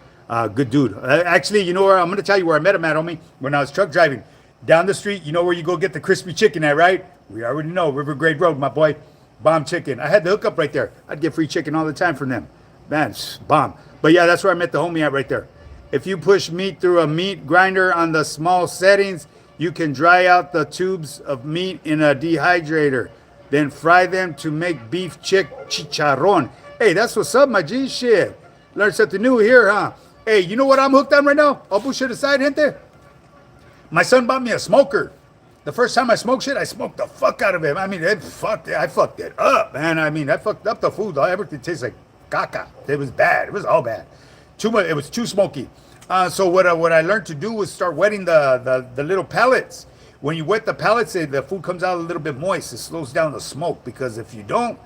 [SPEAKER 1] Good dude. Actually, you know where I'm going to tell you where I met him at, homie. When I was truck driving down the street, you know where you go get the crispy chicken at, right? We already know River Grade Road, my boy. Bomb chicken. I had the hookup right there. I'd get free chicken all the time from them. Man, bomb. But yeah, that's where I met the homie at right there. If you push meat through a meat grinder on the small settings, you can dry out the tubes of meat in a dehydrator. Then fry them to make beef chicharron. Hey, that's what's up, my G. Shit. Learn something new here, huh? Hey, you know what I'm hooked on right now? I'll push it aside, gente. My son bought me a smoker. The first time I smoked shit, I smoked the fuck out of it. I mean, I fucked it up, man. I mean, I fucked up the food. Everything tastes like caca. It was bad. It was all bad. Too much. It was too smoky. So what I learned to do was start wetting the little pellets. When you wet the pellets, the food comes out a little bit moist. It slows down the smoke, because if you don't,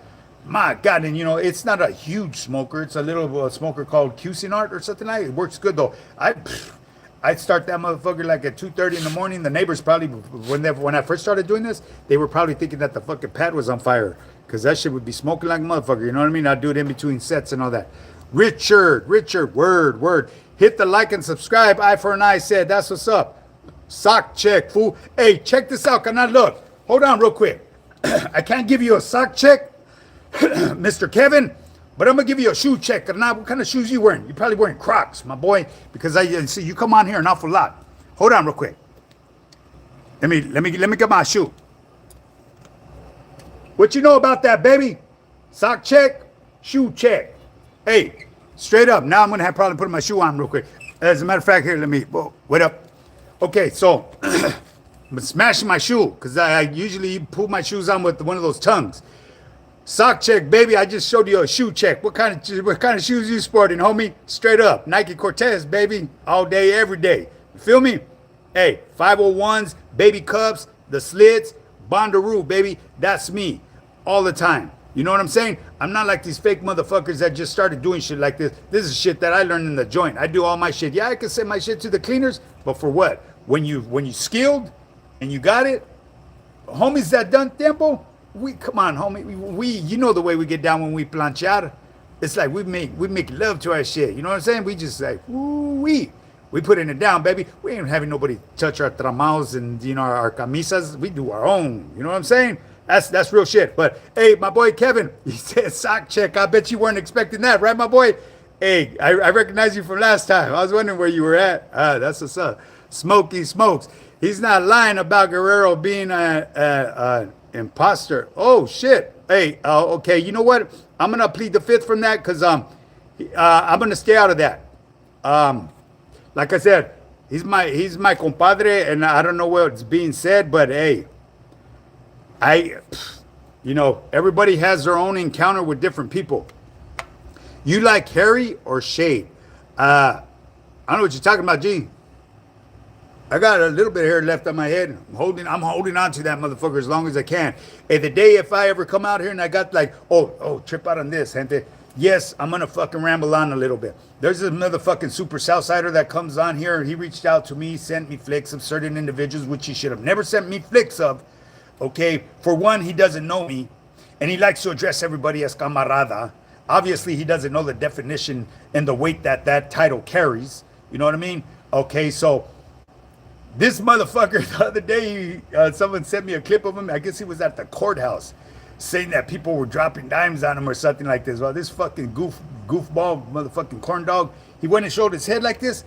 [SPEAKER 1] my God, and it's not a huge smoker. It's a little smoker called Cuisinart or something like that. It works good though. I'd start that motherfucker like at 2:30 in the morning. The neighbors probably, when I first started doing this, they were probably thinking that the fucking pad was on fire, because that shit would be smoking like a motherfucker. You know what I mean? I'd do it in between sets and all that. Richard, word. Hit the like and subscribe. Eye for an eye said, that's what's up. Sock check, fool. Hey, check this out. Can I look? Hold on real quick. I can't give you a sock check, Mr. Kevin, but I'm gonna give you a shoe check. What kind of shoes you wearing? You're probably wearing Crocs, my boy, because I see you come on here an awful lot. Hold on real quick. Let me get my shoe. What you know about that, baby? Sock check, shoe check. Hey, straight up. Now I'm gonna have probably put my shoe on real quick. As a matter of fact, here, wait up. Okay, so I'm smashing my shoe, because I usually pull my shoes on with one of those tongues. Sock check, baby. I just showed you a shoe check. What kind of shoes you sporting, homie? Straight up. Nike Cortez, baby. All day, every day. You feel me? Hey, 501s, baby cups, the slits, Bondaroo, baby. That's me. All the time. You know what I'm saying? I'm not like these fake motherfuckers that just started doing shit like this. This is shit that I learned in the joint. I do all my shit. Yeah, I can send my shit to the cleaners, but for what? When you skilled and you got it, homies that done tempo, come on, homie. You know the way we get down when we planchar. It's like we make love to our shit. You know what I'm saying? We just like, we putting it down, baby. We ain't having nobody touch our tramaos and our camisas. We do our own. You know what I'm saying? That's real shit. But hey, my boy Kevin, he said sock check. I bet you weren't expecting that, right, my boy? Hey, I recognize you from last time. I was wondering where you were at. That's what's up. Smokey Smokes. He's not lying about Guerrero being an imposter. Oh shit. Hey, okay. You know what? I'm gonna plead the fifth from that, because I'm gonna stay out of that. Like I said, he's my compadre, and I don't know what's being said, but hey, everybody has their own encounter with different people. You like hairy or shade? I don't know what you're talking about, G. I got a little bit of hair left on my head. I'm holding on to that motherfucker as long as I can. And the day if I ever come out here and I got like, trip out on this, gente. Yes, I'm gonna fucking ramble on a little bit. There's this motherfucking super Southsider that comes on here. He reached out to me, sent me flicks of certain individuals, which he should have never sent me flicks of. Okay, for one, he doesn't know me, and he likes to address everybody as camarada. Obviously, he doesn't know the definition and the weight that title carries. You know what I mean? Okay, so this motherfucker, the other day, someone sent me a clip of him. I guess he was at the courthouse saying that people were dropping dimes on him or something like this. Well, this fucking goofball motherfucking corn dog, he went and showed his head like this,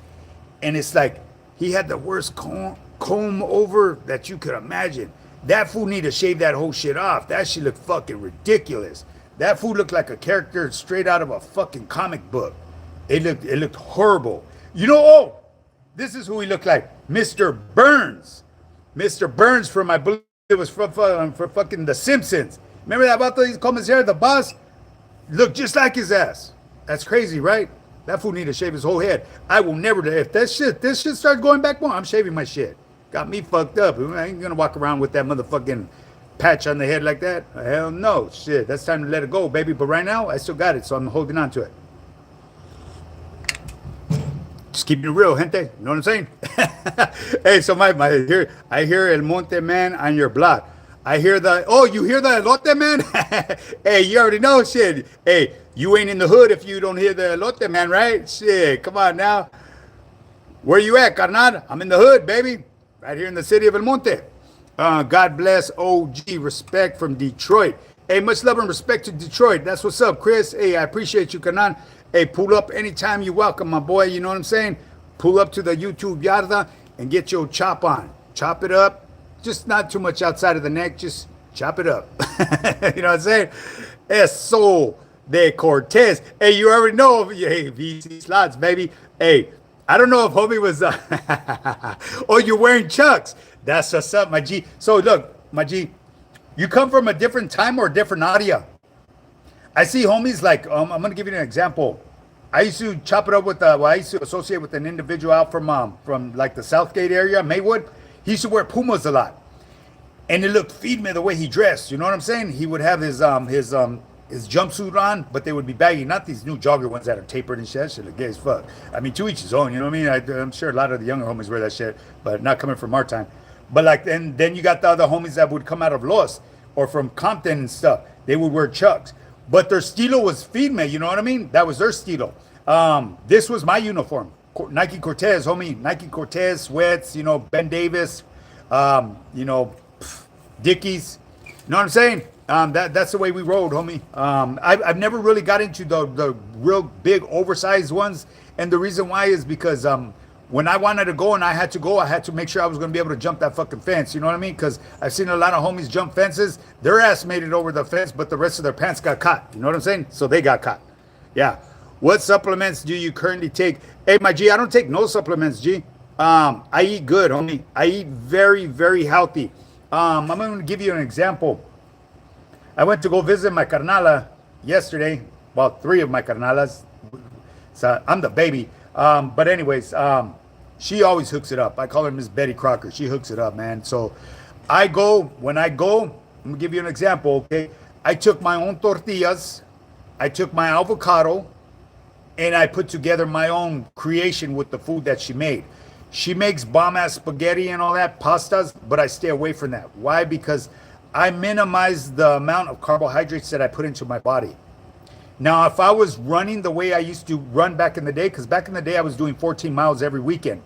[SPEAKER 1] and it's like he had the worst comb over that you could imagine. That fool need to shave that whole shit off. That shit looked fucking ridiculous. That fool looked like a character straight out of a fucking comic book. It looked horrible. This is who he looked like. Mr. Burns. Mr. Burns from, I believe it was for fucking The Simpsons. Remember that about these commissary, the boss? Looked just like his ass. That's crazy, right? That fool need to shave his whole head. I will never, if this shit starts going back more, I'm shaving my shit. Got me fucked up. I ain't gonna walk around with that motherfucking patch on the head like that. Hell no. Shit, that's time to let it go, baby. But right now, I still got it, so I'm holding on to it. Just keeping it real, gente. You know what I'm saying? Hey, so I hear El Monte Man on your block. You hear the Elote Man? Hey, you already know shit. Hey, you ain't in the hood if you don't hear the Elote Man, right? Shit, come on now. Where you at, carnal? I'm in the hood, baby. Right here in the city of El Monte. God bless OG. Respect from Detroit. Hey, much love and respect to Detroit. That's what's up, Chris. Hey, I appreciate you, Kanan. Hey, pull up anytime you welcome, my boy. You know what I'm saying? Pull up to the YouTube yarda and get your chop on. Chop it up. Just not too much outside of the neck. Just chop it up. You know what I'm saying? Eso de Cortez. Hey, you already know. Hey, VC slots, baby. Hey, I don't know if homie was. Oh, you're wearing Chucks. That's what's up, my G. So look, my G, you come from a different time or a different audio. I see homies like I'm gonna give you an example. I used to chop it up with I used to associate with an individual out from like the Southgate area, Maywood. He used to wear Pumas a lot, and it looked feed me the way he dressed. You know what I'm saying? He would have his jumpsuit on, but they would be baggy, not these new jogger ones that are tapered and shit. That shit look gay as fuck. I mean, to each his own. You know what I mean? I'm sure a lot of the younger homies wear that shit, but not coming from our time. But like then you got the other homies that would come out of Los or from Compton and stuff. They would wear Chucks. But their stilo was feed me, you know what I mean? That was their stilo. This was my uniform. Nike Cortez, homie. Nike Cortez, sweats, you know, Ben Davis, you know, Dickies. You know what I'm saying? That's the way we rode, homie. I've never really got into the real big oversized ones. And the reason why is because when I wanted to go and I had to go, I had to make sure I was going to be able to jump that fucking fence. You know what I mean? Because I've seen a lot of homies jump fences. Their ass made it over the fence, but the rest of their pants got caught. You know what I'm saying? So they got caught. Yeah. What supplements do you currently take? Hey, my G, I don't take no supplements, G. I eat good, homie. I eat very, very healthy. I'm going to give you an example. I went to go visit my carnala yesterday. Well, 3 of my carnalas. So I'm the baby. But anyways, she always hooks it up. I call her Miss Betty Crocker. She hooks it up, man. So when I go, I'm gonna give you an example, okay? I took my own tortillas, I took my avocado, and I put together my own creation with the food that she made. She makes bomb-ass spaghetti and all that, pastas, but I stay away from that. Why? Because I minimize the amount of carbohydrates that I put into my body. Now, if I was running the way I used to run back in the day, because back in the day I was doing 14 miles every weekend,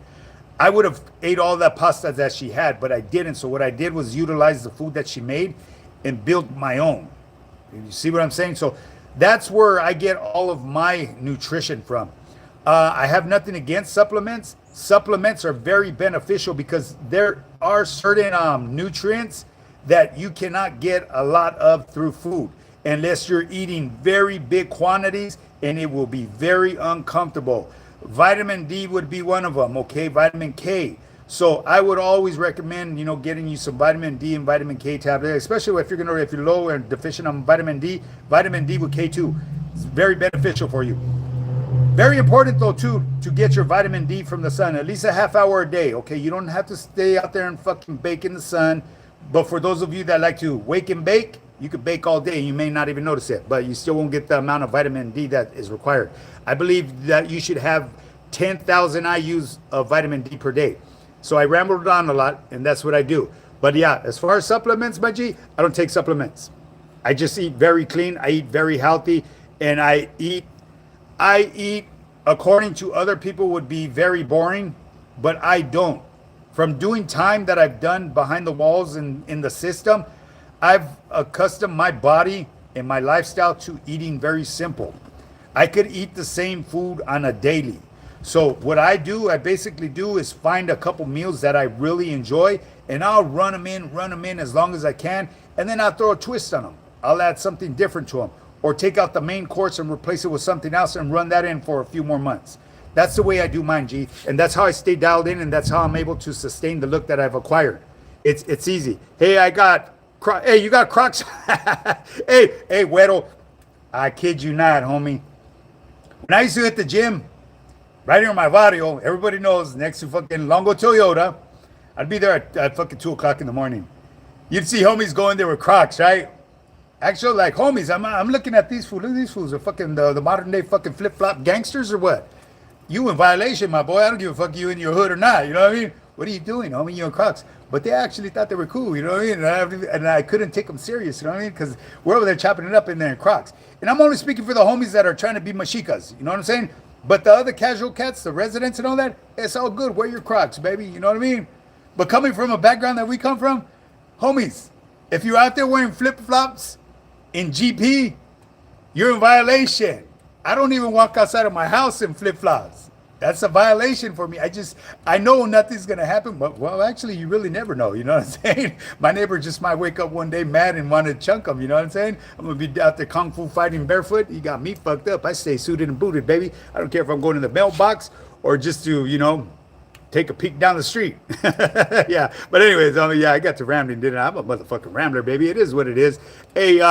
[SPEAKER 1] I would have ate all that pasta that she had, but I didn't. So what I did was utilize the food that she made and build my own. You see what I'm saying? So that's where I get all of my nutrition from. I have nothing against supplements. Supplements are very beneficial because there are certain nutrients that you cannot get a lot of through food, unless you're eating very big quantities, and it will be very uncomfortable. Vitamin D would be one of them, okay? Vitamin K. So I would always recommend, you know, getting you some vitamin D and vitamin K tablets, especially if you're low and deficient on vitamin D with K2. It's very beneficial for you. Very important though too to get your vitamin D from the sun, at least a half hour a day, okay? You don't have to stay out there and fucking bake in the sun. But for those of you that like to wake and bake, you could bake all day and you may not even notice it, but you still won't get the amount of vitamin D that is required. I believe that you should have 10,000 IUs of vitamin D per day. So I rambled on a lot, and that's what I do. But yeah, as far as supplements, my G, I don't take supplements. I just eat very clean. I eat very healthy, and I eat according to other people would be very boring, but I don't. From doing time that I've done behind the walls in the system, I've accustomed my body and my lifestyle to eating very simple. I could eat the same food on a daily. So what I basically do is find a couple meals that I really enjoy, and I'll run them in as long as I can, and then I'll throw a twist on them. I'll add something different to them, or take out the main course and replace it with something else and run that in for a few more months. That's the way I do mine, G, and that's how I stay dialed in, and that's how I'm able to sustain the look that I've acquired. It's easy. Hey, hey, you got Crocs? hey, Güero, I kid you not, homie. When I used to hit the gym, right here in my barrio, everybody knows, next to fucking Longo Toyota, I'd be there at fucking 2 o'clock in the morning. You'd see homies going there with Crocs, right? Actually, like, homies, I'm looking at these fools. Look at these fools. Are fucking the modern day fucking flip-flop gangsters or what? You in violation, my boy. I don't give a fuck you in your hood or not. You know what I mean? What are you doing, homie? You in Crocs. But they actually thought they were cool, you know what I mean? And I couldn't take them serious, you know what I mean? Because we're over there chopping it up in there in Crocs. And I'm only speaking for the homies that are trying to be machicas, you know what I'm saying? But the other casual cats, the residents and all that, it's all good. Wear your Crocs, baby, you know what I mean? But coming from a background that we come from, Homies, if you're out there wearing flip-flops in GP, you're in violation. I don't even walk outside of my house in flip-flops. That's a violation for me. I know nothing's gonna happen, but well, actually, you really never know. You know what I'm saying? My neighbor just might wake up one day mad and want to chunk him. You know what I'm saying? I'm gonna be out there kung fu fighting barefoot. He got me fucked up. I stay suited and booted, baby. I don't care if I'm going to the mailbox or just to, take a peek down the street. Yeah. But anyways, I got to rambling, didn't I? I'm a motherfucking rambler, baby. It is what it is. Hey,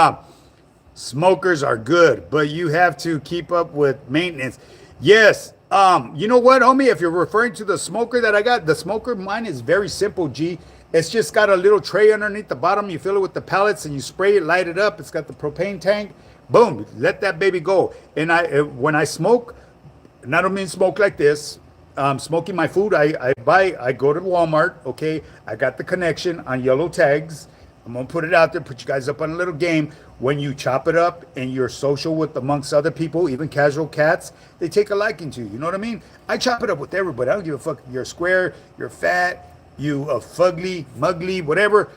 [SPEAKER 1] smokers are good, but you have to keep up with maintenance. Yes. You know what, homie? If you're referring to the smoker that I got, the smoker, mine is very simple, G. It's just got a little tray underneath the bottom. You fill it with the pellets and you spray it, light it up. It's got the propane tank. Boom, let that baby go. And when I smoke, and I don't mean smoke like this. Smoking my food, I go to Walmart, okay? I got the connection on yellow tags. I'm gonna put it out there, put you guys up on a little game. When you chop it up and you're social with amongst other people, even casual cats, they take a liking to you. You know what I mean? I chop it up with everybody. I don't give a fuck. You're square, you're fat, you fugly, mugly, whatever.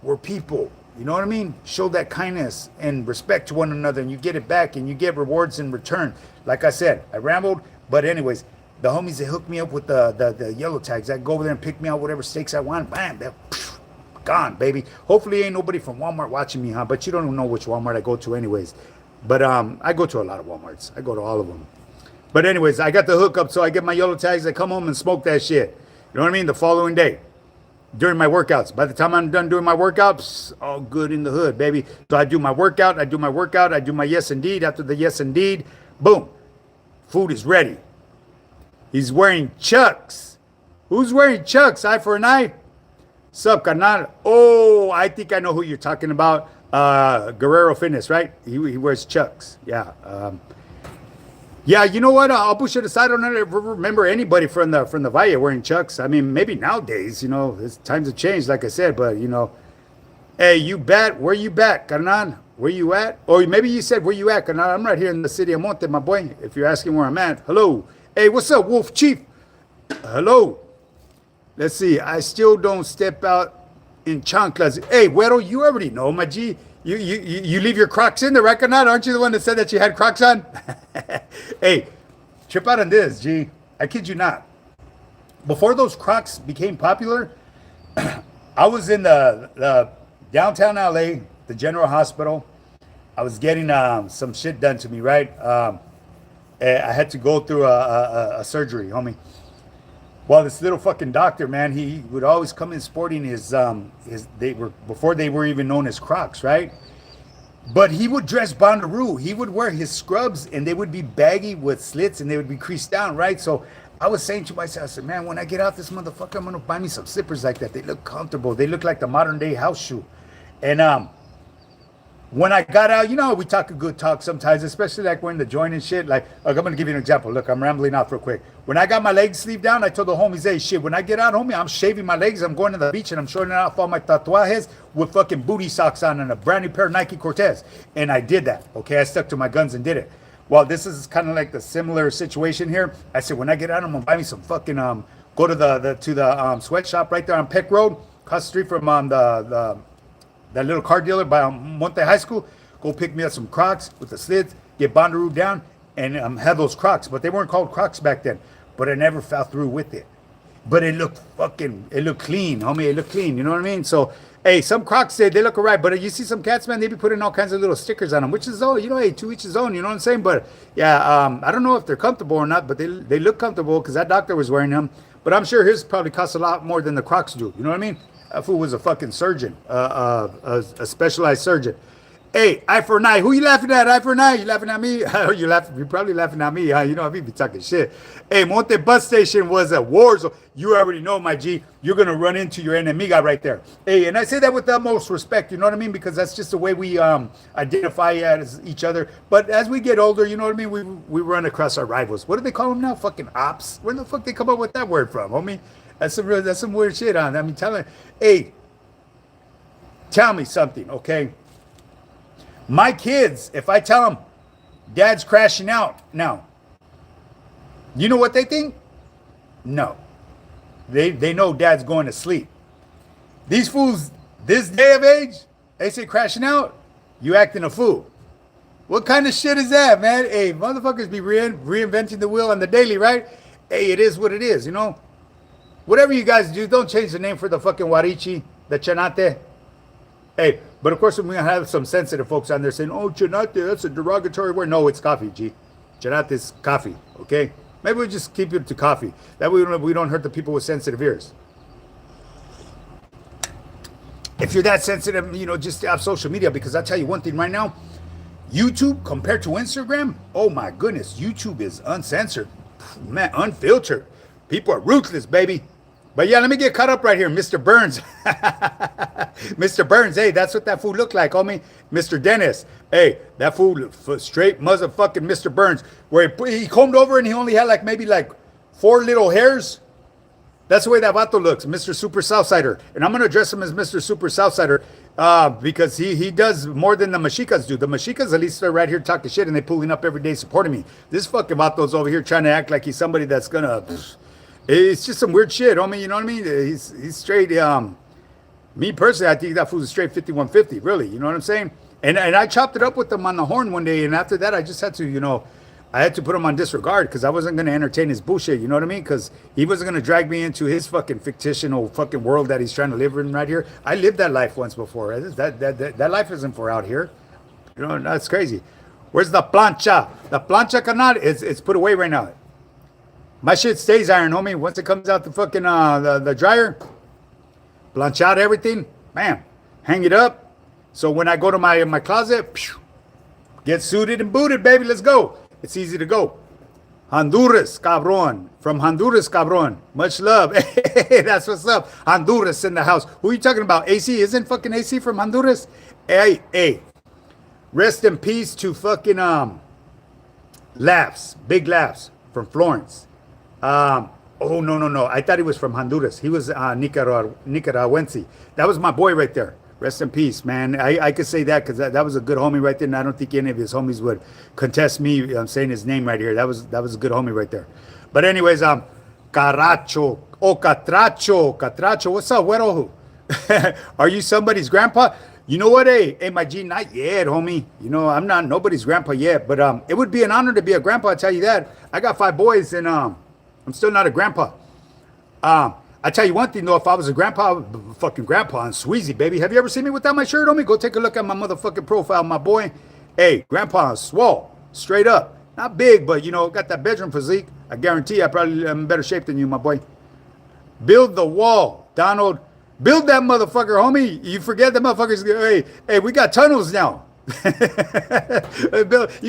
[SPEAKER 1] We're people. You know what I mean? Show that kindness and respect to one another, and you get it back, and you get rewards in return. Like I said, I rambled, but anyways, the homies that hooked me up with the yellow tags, I go over there and pick me out whatever steaks I want. Bam, they're gone, baby. Hopefully ain't nobody from Walmart watching me, huh? But you don't know which Walmart I go to anyways. But I go to a lot of Walmarts. I go to all of them. But anyways, I got the hookup, so I get my yellow tags. I come home and smoke that shit. You know what I mean? The following day, during my workouts. By the time I'm done doing my workouts, all good in the hood, baby. So I do my workout. I do my yes indeed. After the yes indeed, boom, food is ready. He's wearing Chucks. Who's wearing Chucks? Eye for an eye. Sup, carnal? Oh, I think I know who you're talking about. Guerrero Fitness, right? He wears Chucks. Yeah. Yeah, you know what? I'll push it aside. I don't remember anybody from the Valle wearing Chucks. I mean, maybe nowadays, times have changed, like I said, but, hey, you bat? Where you bat, carnal? Where you at? Or maybe you said, where you at, carnal? I'm right here in the city of Monte, my boy. If you're asking where I'm at. Hello. Hey, what's up, Wolf Chief? Hello. Let's see. I still don't step out in chanclas. Hey, Güero, you already know, my G. You leave your Crocs in the record now? Aren't you the one that said that you had Crocs on? Hey, trip out on this, G. I kid you not. Before those Crocs became popular, I was in the downtown LA, the General Hospital. I was getting some shit done to me, right? I had to go through a surgery, homie. Well, this little fucking doctor, man, he would always come in sporting before they were even known as Crocs, right? But he would dress Bonnaroo. He would wear his scrubs, and they would be baggy with slits, and they would be creased down, right? So I was saying to myself, I said, man, when I get out this motherfucker, I'm gonna buy me some slippers like that. They look comfortable. They look like the modern day house shoe. And when I got out, we talk a good talk sometimes, especially like we're in the joint and shit. Like, I'm going to give you an example. Look, I'm rambling off real quick. When I got my leg sleeve down, I told the homies, hey, shit, when I get out, homie, I'm shaving my legs. I'm going to the beach and I'm showing off all my tatuajes with fucking booty socks on and a brand new pair of Nike Cortez. And I did that. Okay, I stuck to my guns and did it. Well, this is kind of like the similar situation here. I said, when I get out, I'm going to buy me some fucking, go to the sweatshop right there on Peck Road, across the street from that little car dealer by Monte High School. Go pick me up some Crocs with the slits, get Bonnaroo down, and have those Crocs. But they weren't called Crocs back then. But I never fell through with it. But it looked clean, homie. It looked clean, you know what I mean? So, hey, some Crocs, they look all right. But you see some cats, man, they be putting all kinds of little stickers on them, which is, hey, to each his own, you know what I'm saying? But, yeah, I don't know if they're comfortable or not, but they look comfortable because that doctor was wearing them. But I'm sure his probably costs a lot more than the Crocs do, you know what I mean? That fool was a fucking surgeon, a specialized surgeon. Hey, eye for an eye. Who you laughing at? Eye for an eye. You laughing at me? You're probably laughing at me, huh? You know, I be talking shit. Hey, Monte bus station was a war zone. You already know, my G. You're going to run into your enemiga right there. Hey, and I say that with the utmost respect, you know what I mean? Because that's just the way we identify as each other. But as we get older, you know what I mean? We run across our rivals. What do they call them now? Fucking ops? Where the fuck they come up with that word from, homie? That's some weird shit on. I mean, tell me something, okay? My kids, if I tell them dad's crashing out now, you know what they think? No. They know dad's going to sleep. These fools, This day of age, they say crashing out, you acting a fool. What kind of shit is that, man? Hey, motherfuckers be reinventing the wheel on the daily, right? Hey, it is what it is, you know? Whatever you guys do, don't change the name for the fucking Warichi, the Chanate. Hey, but of course, we're going to have some sensitive folks on there saying, oh, Chanate, that's a derogatory word. No, it's coffee, G. Chanate is coffee, okay? Maybe we just keep it to coffee. That way we don't hurt the people with sensitive ears. If you're that sensitive, you know, just stay off social media, because I'll tell you one thing right now. YouTube compared to Instagram, oh my goodness, YouTube is uncensored, man, unfiltered. People are ruthless, baby. But yeah, let me get caught up right here, Mr. Burns. Mr. Burns, hey, that's what that fool looked like, homie. Mr. Dennis, hey, that fool straight motherfucking Mr. Burns, where he combed over and he only had like maybe like 4 little hairs. That's the way that vato looks, Mr. Super Southsider. And I'm going to address him as Mr. Super Southsider because he does more than the Mexicas do. The Mexicas, at least, they're right here talking shit and they pulling up every day supporting me. This fucking vato's over here trying to act like he's somebody that's going to... It's just some weird shit, homie, you know what I mean? He's straight... me personally, I think that fool's a straight 5150, really, you know what I'm saying? And I chopped it up with him on the horn one day, and after that, I just had to, you know... I had to put him on disregard because I wasn't going to entertain his bullshit. You know what I mean? Because he wasn't going to drag me into his fucking fictional fucking world that he's trying to live in right here. I lived that life once before. That life isn't for out here. You know, that's crazy. Where's the plancha? The plancha canal, it's put away right now. My shit stays iron, homie. Once it comes out the fucking the dryer, plancha out everything, bam, hang it up. So when I go to my closet, get suited and booted, baby. Let's go. It's easy to go. Honduras, cabron. From Honduras, cabron. Much love. Hey, that's what's up. Honduras in the house. Who are you talking about? AC? Isn't fucking AC from Honduras? Hey. Rest in peace to fucking Laughs. Big Laughs from Florence. Oh, no. I thought he was from Honduras. He was Nicaraguense. That was my boy right there. Rest in peace, man. I could say that because that was a good homie right there, and I don't think any of his homies would contest me saying his name right here. That was a good homie right there. But anyways, Caracho. Oh, Catracho. What's up, güero? Are you somebody's grandpa? You know what? Hey, my G, not yet, homie. You know, I'm not nobody's grandpa yet, but it would be an honor to be a grandpa, I'll tell you that. I got 5 boys, and I'm still not a grandpa. I tell you one thing though, if I was a grandpa, fucking grandpa and Sweezy, baby. Have you ever seen me without my shirt on me? Go take a look at my motherfucking profile, my boy. Hey, grandpa swole, straight up. Not big, but you know, got that bedroom physique. I guarantee I probably am in better shape than you, my boy. Build the wall, Donald. Build that motherfucker, homie. You forget the motherfuckers. Hey, we got tunnels now. You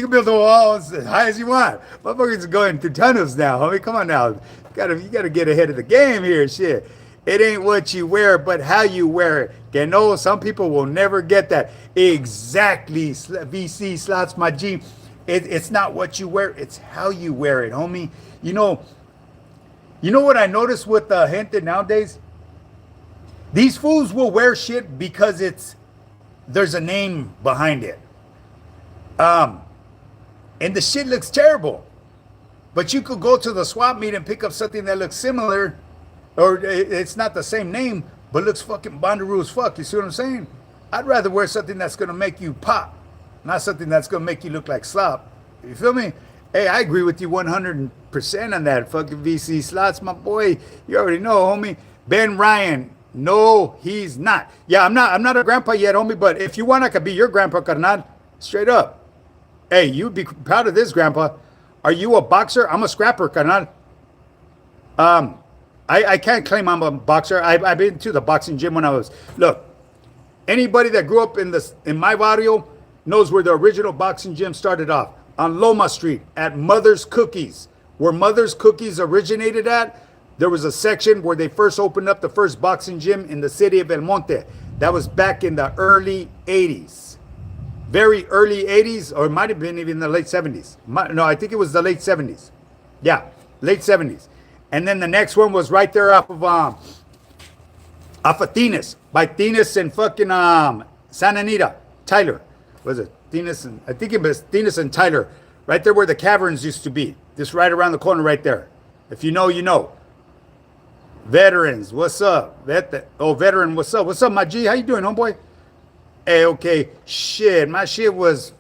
[SPEAKER 1] can build the wall as high as you want. Motherfuckers are going through tunnels now, homie. Come on now. You gotta get ahead of the game here, shit. It ain't what you wear, but how you wear it. You know, some people will never get that. Exactly, VC slots, my G. It's not what you wear, it's how you wear it, homie. You know what I noticed with gente nowadays? These fools will wear shit because there's a name behind it. And the shit looks terrible. But you could go to the swap meet and pick up something that looks similar, or it's not the same name, but looks fucking bandaroo as fuck. You see what I'm saying? I'd rather wear something that's going to make you pop, not something that's going to make you look like slop. You feel me? Hey, I agree with you 100% on that. Fucking VC slots, my boy. You already know, homie. Ben Ryan. No, he's not. Yeah, I'm not a grandpa yet, homie, but if you want, I could be your grandpa, carnal. Straight up. Hey, you'd be proud of this, grandpa. Are you a boxer? I'm a scrapper, carnal. I can't claim I'm a boxer. I've been to the boxing gym when I was... Look, anybody that grew up in my barrio knows where the original boxing gym started off. On Loma Street at Mother's Cookies. Where Mother's Cookies originated at, there was a section where they first opened up the first boxing gym in the city of El Monte. That was back in the early 80s. Very early 80s, or it might have been even the late 70s. No, I think it was the late 70s. Yeah, late 70s. And then the next one was right there off of Tinas, by Tinas and fucking Santa Anita, Tyler. Was it Tinas? And I think it was Tinas and Tyler, right there where the caverns used to be. Just right around the corner right there. If you know, you know. Veterans, what's up? Veteran, what's up? What's up, my G? How you doing, homeboy? Hey, okay. Shit, my shit was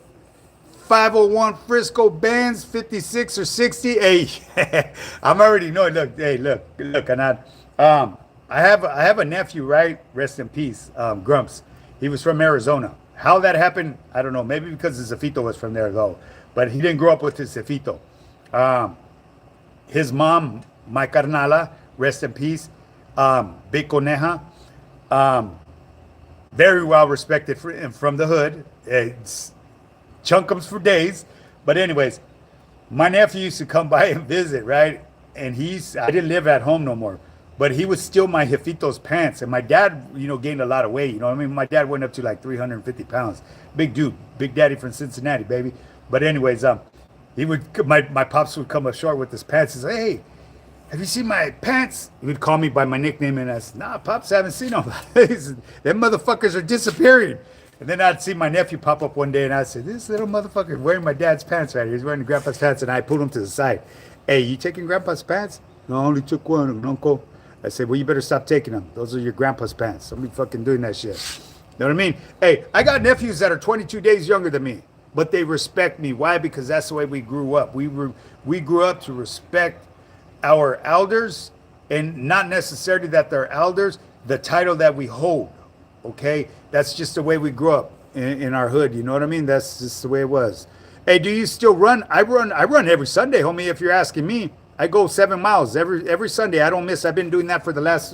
[SPEAKER 1] 501 Frisco Bands, 56 or 60. Hey, I'm already knowing. Look, hey, look, Anad. I have a nephew, right? Rest in peace, Grumps. He was from Arizona. How that happened, I don't know. Maybe because his Zafito was from there, though. But he didn't grow up with his Zafito. His mom, my carnala, rest in peace, Big Coneja, very well respected from the hood. It's chunkums for days. But anyways, my nephew used to come by and visit, right? And I didn't live at home no more. But he would steal my Jefito's pants. And my dad, gained a lot of weight. You know what I mean? My dad went up to like 350 pounds. Big dude. Big daddy from Cincinnati, baby. But anyways, my pops would come up short with his pants and say, hey, have you seen my pants? He would call me by my nickname, and I said, nah, Pops, I haven't seen them. Them motherfuckers are disappearing. And then I'd see my nephew pop up one day, and I'd say, this little motherfucker is wearing my dad's pants right here. He's wearing Grandpa's pants, and I pulled him to the side. Hey, you taking Grandpa's pants? No, I only took one, Uncle. I said, well, you better stop taking them. Those are your Grandpa's pants. Don't be fucking doing that shit. You know what I mean? Hey, I got nephews that are 22 days younger than me, but they respect me. Why? Because that's the way we grew up. We grew up to respect our elders, and not necessarily that they're elders, the title that we hold. Okay, that's just the way we grew up in our hood. You know what I mean? That's just the way it was. Hey, do you still run? I run every Sunday, homie. If you're asking me, I go 7 miles every Sunday. I don't miss. I've been doing that for the last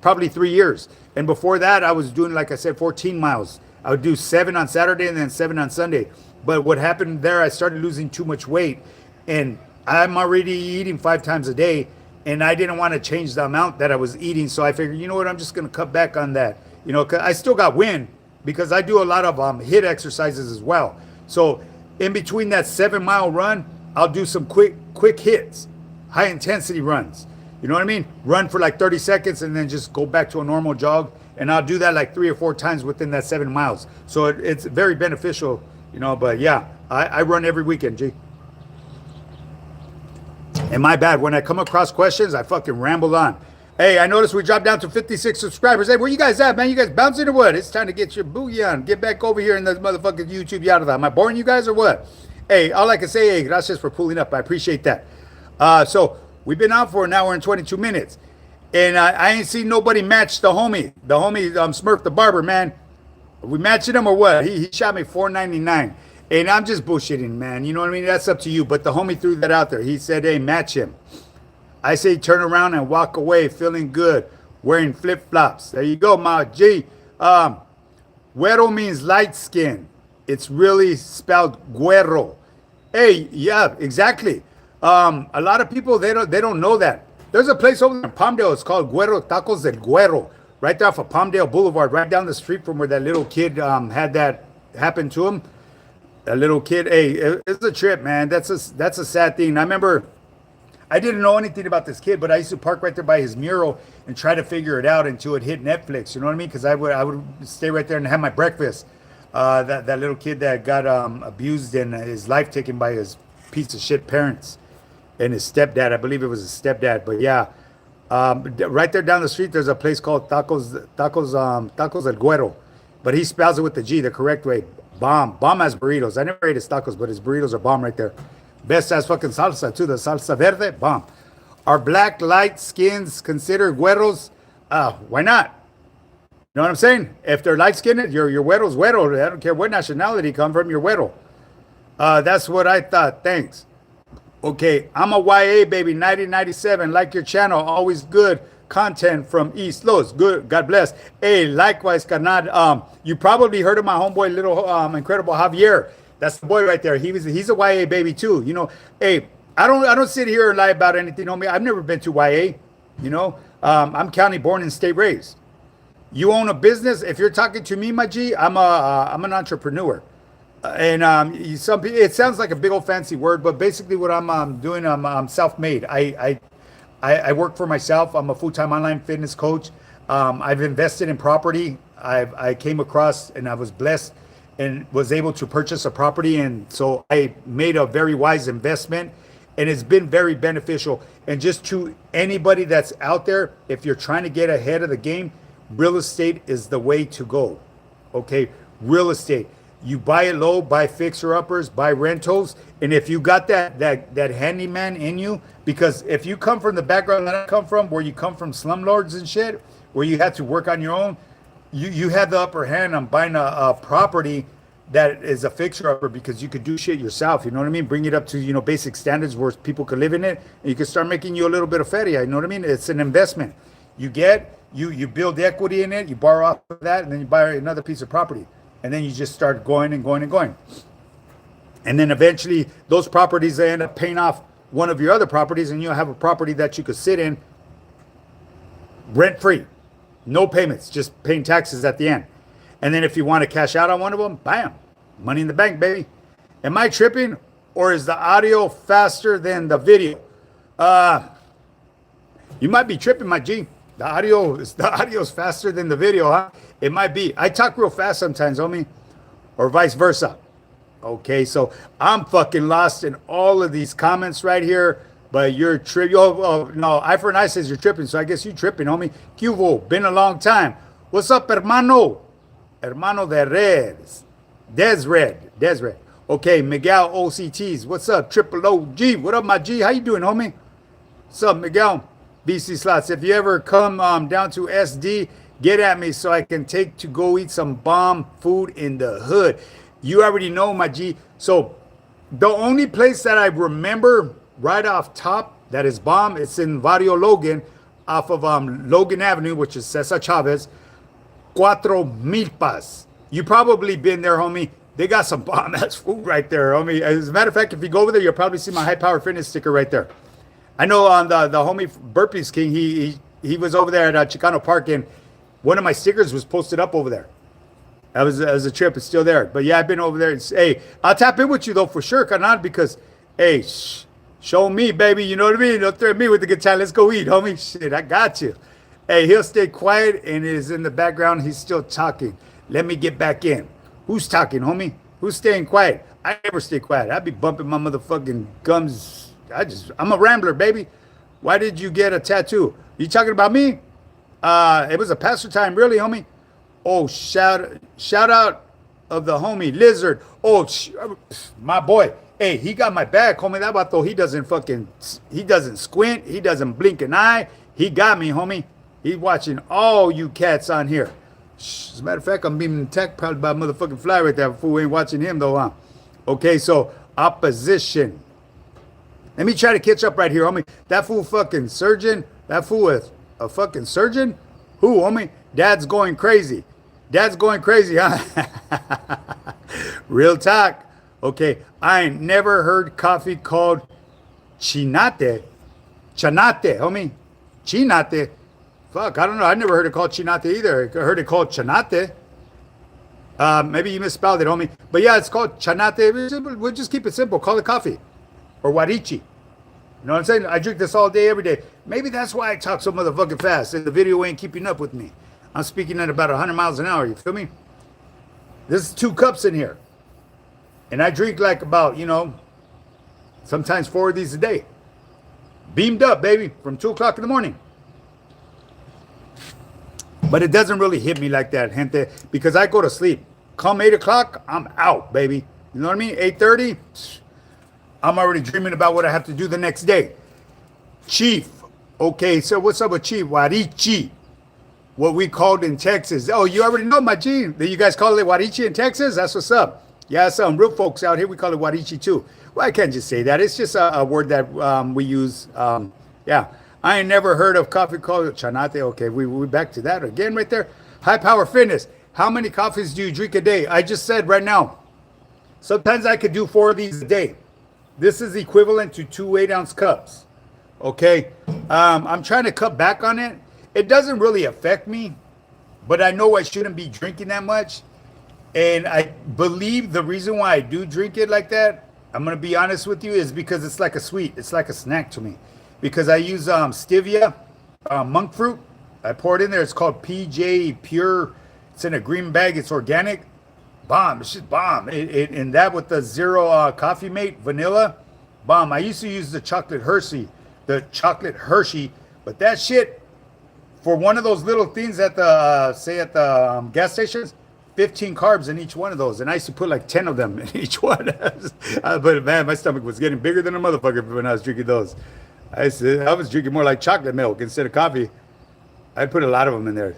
[SPEAKER 1] probably 3 years. And before that, I was doing, like I said, 14 miles. I would do 7 on Saturday and then 7 on Sunday. But what happened there, I started losing too much weight, and I'm already eating 5 times a day, and I didn't want to change the amount that I was eating. So I figured, you know what, I'm just going to cut back on that. 'Cause I still got wind because I do a lot of HIIT exercises as well. So in between that 7-mile run, I'll do some quick hits, high intensity runs. You know what I mean? Run for like 30 seconds and then just go back to a normal jog. And I'll do that like 3 or 4 times within that 7 miles. So it's very beneficial, but yeah, I run every weekend, G. And my bad, when I come across questions, I fucking ramble on. Hey, I noticed we dropped down to 56 subscribers. Hey, where you guys at, man? You guys bouncing or what? It's time to get your boogie on. Get back over here in this motherfucking YouTube yada. Am I boring you guys or what? Hey, all I can say, hey, gracias for pulling up. I appreciate that. So we've been on for an hour and 22 minutes. And I ain't seen nobody match the homie. The homie, Smurf the barber, man. Are we matching him or what? He shot me $4.99. And I'm just bullshitting, man. You know what I mean? That's up to you. But the homie threw that out there. He said, hey, match him. I say turn around and walk away feeling good, wearing flip-flops. There you go, Ma G. Güero means light skin. It's really spelled güero. Hey, yeah, exactly. A lot of people, they don't know that. There's a place over in Palmdale. It's called Güero Tacos del Güero. Right there off of Palmdale Boulevard, right down the street from where that little kid had that happen to him. A little kid, hey, it's a trip, man. That's a sad thing. I remember I didn't know anything about this kid, but I used to park right there by his mural and try to figure it out until it hit Netflix. You know what I mean? Because I would stay right there and have my breakfast. That little kid that got abused and his life taken by his piece of shit parents and his stepdad. I believe it was his stepdad. But yeah, right there down the street, there's a place called Tacos del Güero, but he spells it with the G the correct way. Bomb has burritos. I never ate his tacos, but his burritos are bomb right there. Best ass fucking salsa too. The salsa verde, bomb. Are black light skins considered güeros? Why not? You know what I'm saying? If they're light skinned, your güero's güero. I don't care what nationality you come from, you're güero. That's what I thought. Thanks. Okay, I'm a YA baby, 1997. Like your channel, always good content from East Los. Good, God bless. Hey, likewise, carnal. You probably heard of my homeboy, little incredible Javier. That's the boy right there. He's a YA baby too. Hey, I don't sit here and lie about anything, homie. I've never been to YA. I'm county born and state raised. You own a business. If you're talking to me, my G, I'm an entrepreneur. And it sounds like a big old fancy word, but basically what I'm doing, I'm self-made. I work for myself. I'm a full-time online fitness coach. I've invested in property. I came across and I was blessed and was able to purchase a property. And so I made a very wise investment And it's been very beneficial. And just to anybody that's out there, if you're trying to get ahead of the game, real estate is the way to go. Okay, real estate. You buy it low, buy fixer uppers, buy rentals, and if you got that handyman in you, because if you come from the background that I come from, where you come from slumlords and shit, where you had to work on your own, you have the upper hand on buying a property that is a fixer upper because you could do shit yourself. You know what I mean? Bring it up to basic standards where people could live in it, and you can start making you a little bit of feria. You know what I mean? It's an investment. You build equity in it, you borrow off of that, and then you buy another piece of property. And then you just start going and going and going. And then eventually those properties, they end up paying off one of your other properties, and you'll have a property that you could sit in rent free. No payments, just paying taxes at the end. And then if you want to cash out on one of them, bam, money in the bank, baby. Am I tripping, or is the audio faster than the video? You might be tripping, my G. The audio's faster than the video, huh? It might be. I talk real fast sometimes, homie, or vice versa. Okay, so I'm fucking lost in all of these comments right here, but you're tripping. Oh, no, Eye for an Eye says you're tripping, so I guess you tripping, homie. Cuvo, been a long time. What's up, hermano? Hermano de Reds. Desred. Okay, Miguel OCTs. What's up, Triple OG? What up, my G? How you doing, homie? What's up, Miguel? BC Slots. If you ever come down to SD, get at me so I can take to go eat some bomb food in the hood. You already know, my G. So the only place that I remember right off top that is bomb, it's in Barrio Logan, off of Logan Avenue, which is Cesar Chavez. Cuatro Milpas. You probably been there, homie. They got some bomb ass food right there, homie. As a matter of fact, if you go over there, you'll probably see my High Power Fitness sticker right there. I know on the homie Burpees King, he was over there at Chicano Park, and one of my stickers was posted up over there. That was a trip. It's still there. But yeah, I've been over there. Hey, I'll tap in with you though for sure, Kanan, because hey, show me, baby. You know what I mean? Don't threaten me with the good time. Let's go eat, homie. Shit, I got you. Hey, he'll stay quiet and is in the background. He's still talking. Let me get back in. Who's talking, homie? Who's staying quiet? I never stay quiet. I be bumping my motherfucking gums. I'm a rambler, baby. Why did you get a tattoo? You talking about me? It was a pastor time, really, homie. Oh, shout out of the homie Lizard. Oh, my boy. Hey, he got my back, homie. That vato, he doesn't squint. He doesn't blink an eye. He got me, homie. He's watching all you cats on here. As a matter of fact, I'm being attacked probably by a motherfucking fly right there. Fool ain't watching him though, huh? Okay, so opposition. Let me try to catch up right here, homie. That fool fucking surgeon. That fool is a fucking surgeon? Who, homie? Dad's going crazy. Dad's going crazy, huh? Real talk. Okay, I ain't never heard coffee called chinate. Chanate, homie. Chinate. Fuck, I don't know. I never heard it called chinate either. I heard it called chanate. Maybe you misspelled it, homie. But yeah, it's called chanate. We'll just keep it simple. Call it coffee. Or warichi. You know what I'm saying? I drink this all day, every day. Maybe that's why I talk so motherfucking fast. And the video ain't keeping up with me. I'm speaking at about 100 miles an hour. You feel me? There's 2 cups in here. And I drink like about, sometimes 4 of these a day. Beamed up, baby, from 2 o'clock in the morning. But it doesn't really hit me like that, gente, because I go to sleep. Come 8 o'clock, I'm out, baby. You know what I mean? 8:30, I'm already dreaming about what I have to do the next day. Chief. Okay, so what's up with Chief? Warichi. What we called in Texas. Oh, you already know, my G. You guys call it Warichi in Texas? That's what's up. Yeah, some real folks out here, we call it Warichi too. Well, I can't just say that. It's just a word that we use. Yeah. I ain't never heard of coffee called chanate. Okay, we back to that again right there. High Power Fitness. How many coffees do you drink a day? I just said right now. Sometimes I could do 4 of these a day. This is equivalent to 2 8-ounce cups. Okay. I'm trying to cut back on it. It doesn't really affect me, but I know I shouldn't be drinking that much. And I believe the reason why I do drink it like that, I'm going to be honest with you, is because it's like a sweet. It's like a snack to me. Because I use stevia, monk fruit. I pour it in there. It's called PJ Pure. It's in a green bag. It's organic. Bomb. It's just bomb. And that with the zero coffee mate, vanilla. bomb. I used to use the chocolate Hershey, but that shit for one of those little things at the say at the gas stations, 15 carbs in each one of those, and I used to put like 10 of them in each one. But man, my stomach was getting bigger than a motherfucker when I was drinking those. I was drinking more like chocolate milk instead of coffee. I'd put a lot of them in there.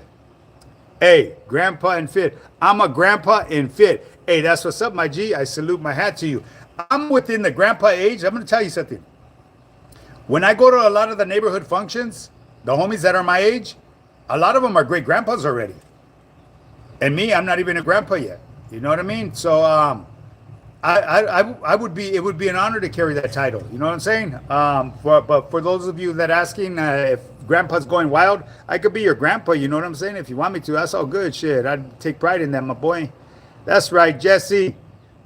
[SPEAKER 1] Hey, grandpa and fit. I'm a grandpa and fit. Hey, that's what's up, my G. I salute my hat to you. I'm within the grandpa age. I'm going to tell you something. When I go to a lot of the neighborhood functions, the homies that are my age, a lot of them are great grandpas already. And me, I'm not even a grandpa yet. You know what I mean? So I would be, it would be an honor to carry that title. You know what I'm saying? But for those of you that asking if grandpa's going wild, I could be your grandpa. You know what I'm saying? If you want me to, that's all good shit. I'd take pride in that, my boy. That's right, Jesse.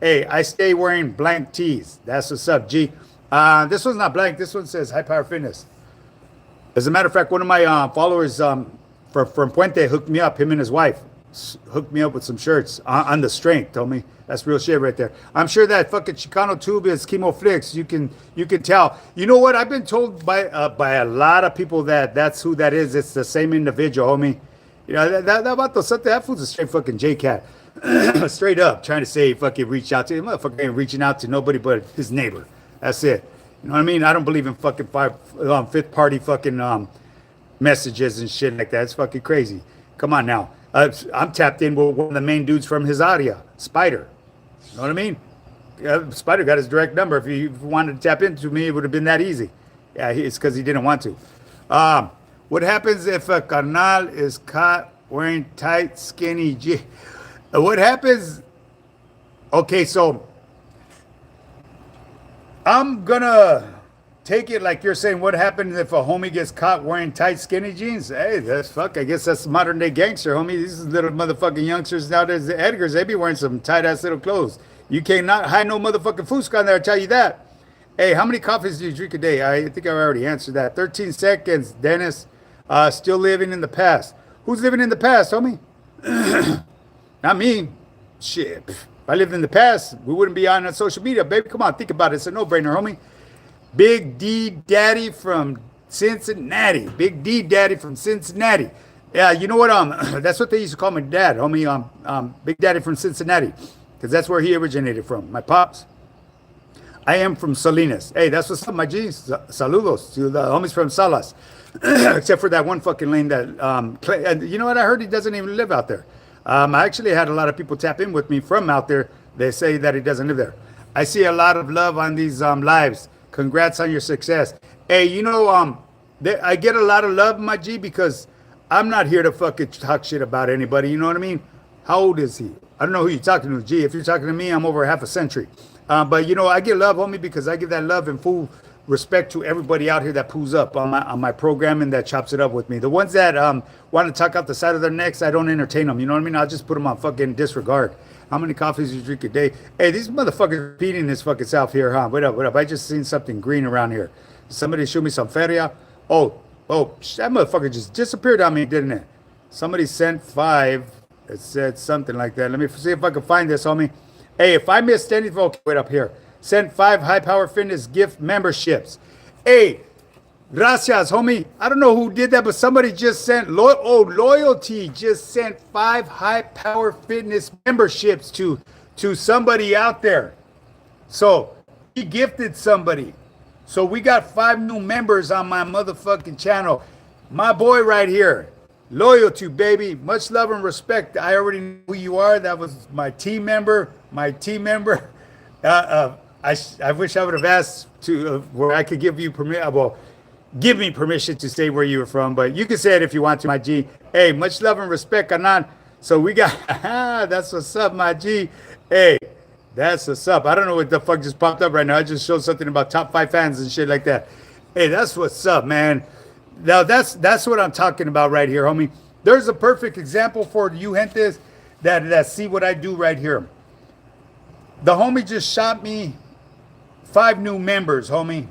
[SPEAKER 1] Hey, I stay wearing blank tees. That's what's up, G. This one's not blank. This one says High Power Fitness. As a matter of fact, one of my followers from Puente hooked me up. Him and his wife hooked me up with some shirts on the strength. Told me that's real shit right there. I'm sure that fucking Chicano tube is Chemo Flix. You can tell. You know what? I've been told by a lot of people that that's who that is. It's the same individual, homie. You know that fool's a straight fucking J cat. Straight up trying to say fucking reach out to him. Motherfucker ain't reaching out to nobody but his neighbor. That's it. You know what I mean? I don't believe in fucking fifth party fucking messages and shit like that. It's fucking crazy. Come on now. I'm tapped in with one of the main dudes from his audio, Spider. You know what I mean? Spider got his direct number. If he wanted to tap into me, it would have been that easy. Yeah, it's because he didn't want to. What happens if a carnal is caught wearing tight, skinny jeans? What happens? Okay, so I'm gonna take it like you're saying. What happens if a homie gets caught wearing tight, skinny jeans? Hey, that's fuck. I guess that's modern day gangster, homie. These little motherfucking youngsters nowadays, the Edgars, they be wearing some tight ass little clothes. You cannot hide no motherfucking foosk on there. I tell you that. Hey, how many coffees do you drink a day? I think I already answered that. 13 seconds, Dennis. Still living in the past. Who's living in the past, homie? Not me. Shit. If I lived in the past, we wouldn't be on social media, baby. Come on, think about it. It's a no-brainer, homie. Big D Daddy from Cincinnati. Big D Daddy from Cincinnati. Yeah, you know what? That's what they used to call my dad, homie. Big Daddy from Cincinnati, because that's where he originated from. My pops. I am from Salinas. Hey, that's what's up, my G. Saludos to the homies from Salas. Except for that one fucking lane that, you know what? I heard he doesn't even live out there. I actually had a lot of people tap in with me from out there. They say that he doesn't live there. I see a lot of love on these lives. Congrats on your success. Hey, you know, I get a lot of love, my G, because I'm not here to fucking talk shit about anybody. You know what I mean? How old is he? I don't know who you're talking to, G. If you're talking to me, I'm over half a century. But, you know, I get love, homie, because I give that love and full respect to everybody out here that pulls up on my program and that chops it up with me. The ones that want to talk out the side of their necks, I don't entertain them. You know what I mean? I'll just put them on fucking disregard. How many coffees do you drink a day? Hey, these motherfuckers repeating this fucking self here, huh? What up? I just seen something green around here. Somebody show me some feria. Oh, that motherfucker just disappeared on me, didn't it? Somebody sent 5. It said something like that. Let me see if I can find this, homie. Hey, if I missed anything, okay, wait up here. Sent 5 High Power Fitness gift memberships. Hey, gracias, homie. I don't know who did that, but somebody just sent, Loyalty just sent 5 High Power Fitness memberships to somebody out there. So he gifted somebody. So we got 5 new members on my motherfucking channel. My boy right here. Loyalty, baby. Much love and respect. I already know who you are. That was my team member. I wish I would have asked to where I could give you permission. Well, give me permission to say where you were from, but you can say it if you want to, my G. Hey, much love and respect, Anan. So we got, that's what's up, my G. Hey, that's what's up. I don't know what the fuck just popped up right now. I just showed something about top 5 fans and shit like that. Hey, that's what's up, man. Now that's what I'm talking about right here, homie. There's a perfect example for you gentes that see what I do right here. The homie just shot me 5 new members, homie.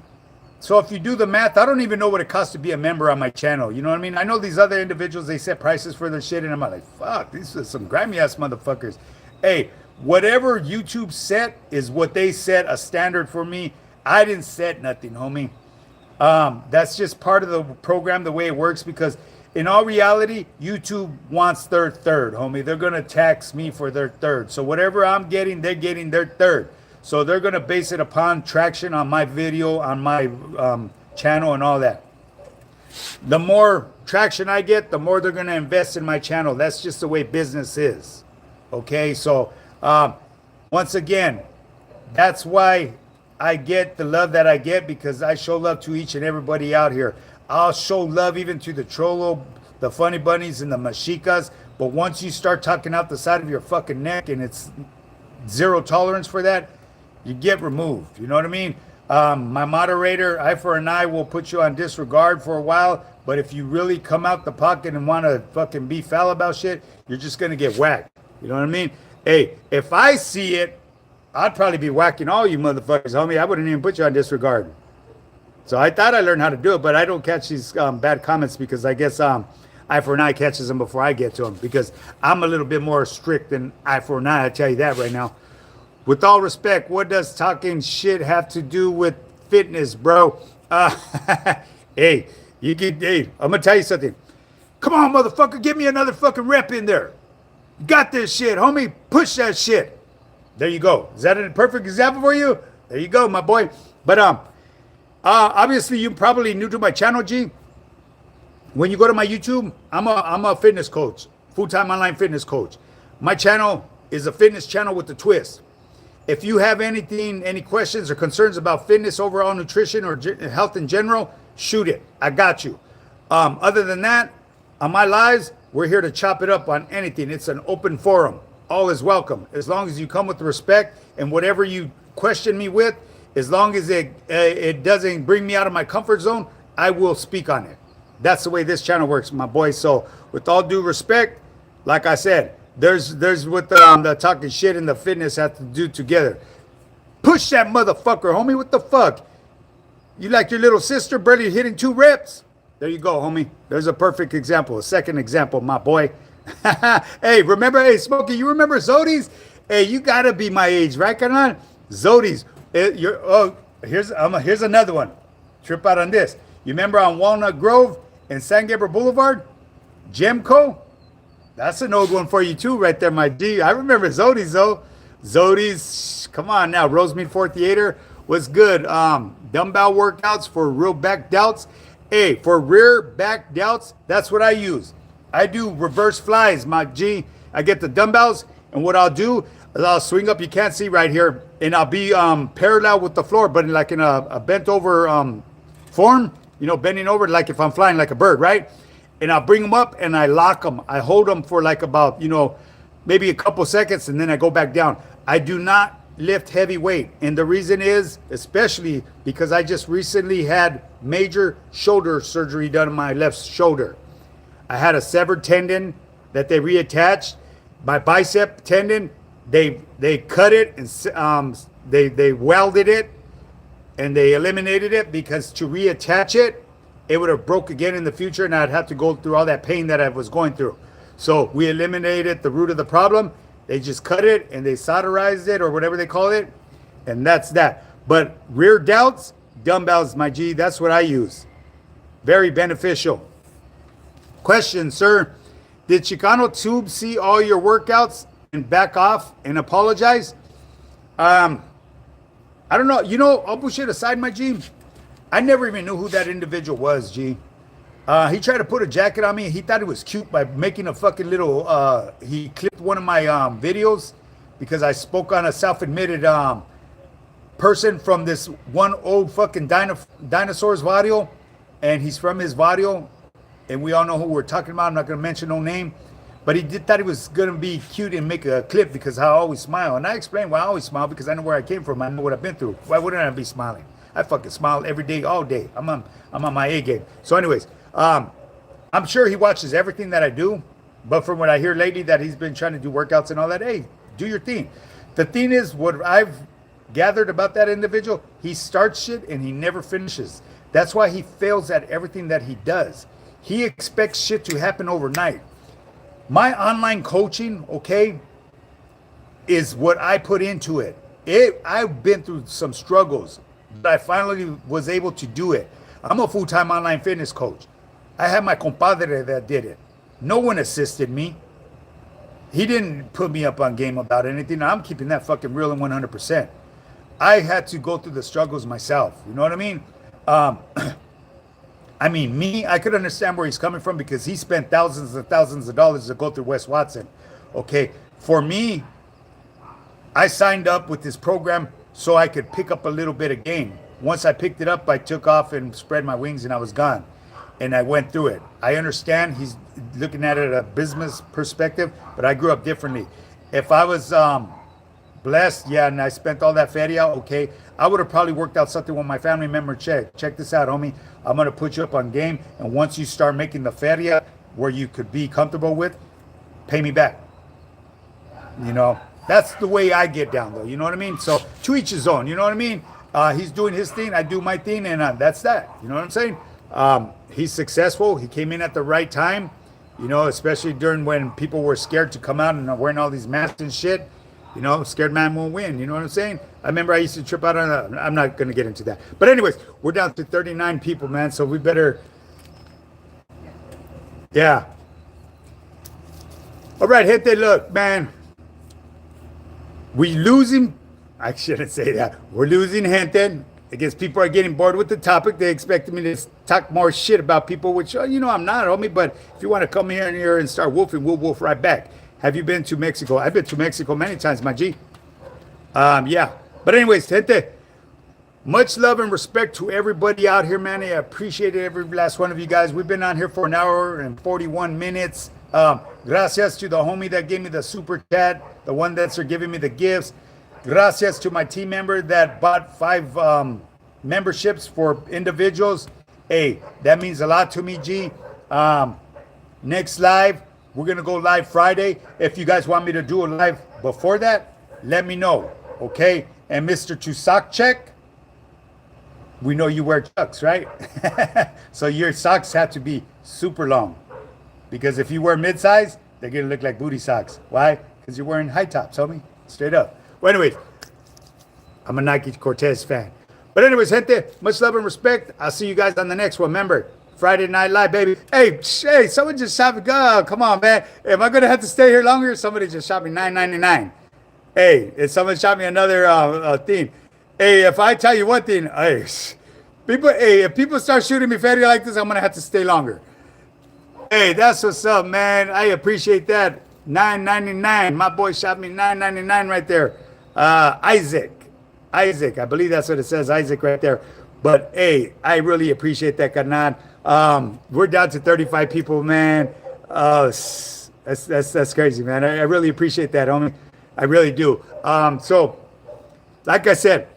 [SPEAKER 1] So if you do the math, I don't even know what it costs to be a member on my channel. You know what I mean? I know these other individuals, they set prices for their shit, and I'm like, fuck, these are some grimy ass motherfuckers. Hey, whatever YouTube set is what they set a standard for me. I didn't set nothing, homie. That's just part of the program, the way it works, because in all reality, YouTube wants their third, homie. They're going to tax me for their third. So whatever I'm getting, they're getting their third. So they're going to base it upon traction on my video, on my channel and all that. The more traction I get, the more they're going to invest in my channel. That's just the way business is. Okay, so once again, that's why I get the love that I get, because I show love to each and everybody out here. I'll show love even to the Trollo, the Funny Bunnies, and the Mashicas. But once you start talking out the side of your fucking neck and it's zero tolerance for that, you get removed. You know what I mean? My moderator, Eye for an Eye, will put you on disregard for a while. But if you really come out the pocket and want to fucking be foul about shit, you're just going to get whacked. You know what I mean? Hey, if I see it, I'd probably be whacking all you motherfuckers, homie. I wouldn't even put you on disregard. So I thought I learned how to do it, but I don't catch these bad comments because I guess Eye for an Eye catches them before I get to them, because I'm a little bit more strict than Eye for an Eye. I tell you that right now. With all respect, what does talking shit have to do with fitness, bro? Hey, I'm gonna tell you something. Come on, motherfucker, give me another fucking rep in there. You got this shit, homie. Push that shit. There you go. Is that a perfect example for you? There you go, my boy. But obviously you're probably new to my channel, G. When you go to my YouTube, I'm a fitness coach, full-time online fitness coach. My channel is a fitness channel with a twist. If you have anything, any questions or concerns about fitness, overall nutrition, or health in general, shoot it. I got you. Other than that, on my lives, we're here to chop it up on anything. It's an open forum. All is welcome, as long as you come with respect, and whatever you question me with, as long as it doesn't bring me out of my comfort zone, I will speak on it. That's the way this channel works, my boy. So with all due respect, like I said, there's what the talking shit and the fitness have to do together. Push that motherfucker, homie. What the fuck? You like your little sister barely hitting 2 reps? There you go, homie. There's a perfect example, a second example, my boy. Hey, remember, hey, Smokey, you remember Zodi's? Hey, you gotta be my age, right, Kanan? Zodi's. Here's another one. Trip out on this. You remember on Walnut Grove and San Gabriel Boulevard? Gemco? That's an old one for you too, right there, my G. I remember Zodi's though. Zodi's, come on now. Rosemead 4 Theater was good. Dumbbell workouts for real back doubts. Hey, for rear back doubts, that's what I use. I do reverse flies, my G. I get the dumbbells, and what I'll do is I'll swing up, you can't see right here, and I'll be parallel with the floor, but like in a bent over form, you know, bending over like if I'm flying like a bird, right? And I'll bring them up and I lock them. I hold them for like about, you know, maybe a couple seconds, and then I go back down. I do not lift heavy weight. And the reason is, especially because I just recently had major shoulder surgery done on my left shoulder. I had a severed tendon that they reattached. My bicep tendon, they cut it and they welded it and they eliminated it, because to reattach it, it would have broke again in the future, and I'd have to go through all that pain that I was going through. So we eliminated the root of the problem. They just cut it and they solderized it, or whatever they call it, and that's that. But rear delts, dumbbells, my G, that's what I use. Very beneficial. Question, sir. Did Chicano Tube see all your workouts and back off and apologize? I don't know. You know, all bullshit aside, my G, I never even knew who that individual was, G. He tried to put a jacket on me. He thought it was cute by making a fucking little, he clipped one of my videos because I spoke on a self-admitted person from this one old fucking dinosaur's video, and he's from his video, and we all know who we're talking about. I'm not going to mention no name, but he thought it was going to be cute and make a clip because I always smile. And I explained why I always smile, because I know where I came from. I know what I've been through. Why wouldn't I be smiling? I fucking smile every day, all day. I'm on my A game. So anyways, I'm sure he watches everything that I do, but from what I hear lately that he's been trying to do workouts and all that, hey, do your thing. The thing is, what I've gathered about that individual, he starts shit and he never finishes. That's why he fails at everything that he does. He expects shit to happen overnight. My online coaching, okay, is what I put into it. I've been through some struggles. that I finally was able to do it. I'm a full-time online fitness coach. I had my compadre that did it. No one assisted me. He didn't put me up on game about anything. I'm keeping that fucking real and 100%. I had to go through the struggles myself. You know what I mean? I mean, I could understand where he's coming from because he spent thousands and thousands of dollars to go through Wes Watson. Okay. For me, I signed up with this program so I could pick up a little bit of game. Once I picked it up, I took off and spread my wings and I was gone. And I went through it. I understand he's looking at it at a business perspective, but I grew up differently. If I was blessed, yeah, and I spent all that feria, okay, I would have probably worked out something with my family member. Check this out, homie. I'm going to put you up on game. And once you start making the feria where you could be comfortable with, pay me back. You know, that's the way I get down, though. You know what I mean? So to each his own. You know what I mean? He's doing his thing. I do my thing. And that's that. You know what I'm saying? He's successful. He came in at the right time, you know, especially during when people were scared to come out and are wearing all these masks and shit. You know, scared man won't win. You know what I'm saying? I remember I used to trip out on I'm not going to get into that. But anyways, we're down to 39 people, man. So we better. Yeah. All right, gente, look, man. We losing. I shouldn't say that. We're losing, gente. I guess people are getting bored with the topic. They expected me to talk more shit about people, which, you know, I'm not, homie. But if you want to come here and start wolfing, we'll wolf right back. Have you been to Mexico? I've been to Mexico many times, my G. Yeah. But anyways, gente, much love and respect to everybody out here, man. I appreciate every last one of you guys. We've been on here for an hour and 41 minutes. Gracias to the homie that gave me the super chat, the one that's giving me the gifts. Gracias to my team member that bought 5 memberships for individuals. Hey, that means a lot to me, G. Next live, we're going to go live Friday. If you guys want me to do a live before that, let me know, okay? And Mr. Chusakchek, we know you wear chucks, right? So your socks have to be super long. Because if you wear mid-size, they're going to look like booty socks. Why? Because you're wearing high tops, homie. Straight up. Well, anyways, I'm a Nike Cortez fan. But anyways, gente, much love and respect. I'll see you guys on the next one. Remember, Friday Night Live, baby. Hey, someone just shot me. Oh, come on, man. Am I going to have to stay here longer? Somebody just shot me $9.99. Hey, if someone shot me another thing. Hey, if I tell you one thing, if people start shooting me fatty like this, I'm going to have to stay longer. Hey, that's what's up, man. I appreciate that. $9.99. My boy shot me $9.99 right there. Isaac, I believe that's what it says, Isaac right there. But hey, I really appreciate that, carnal. We're down to 35 people, man. That's crazy, man. I really appreciate that, homie. I really do. So, like I said,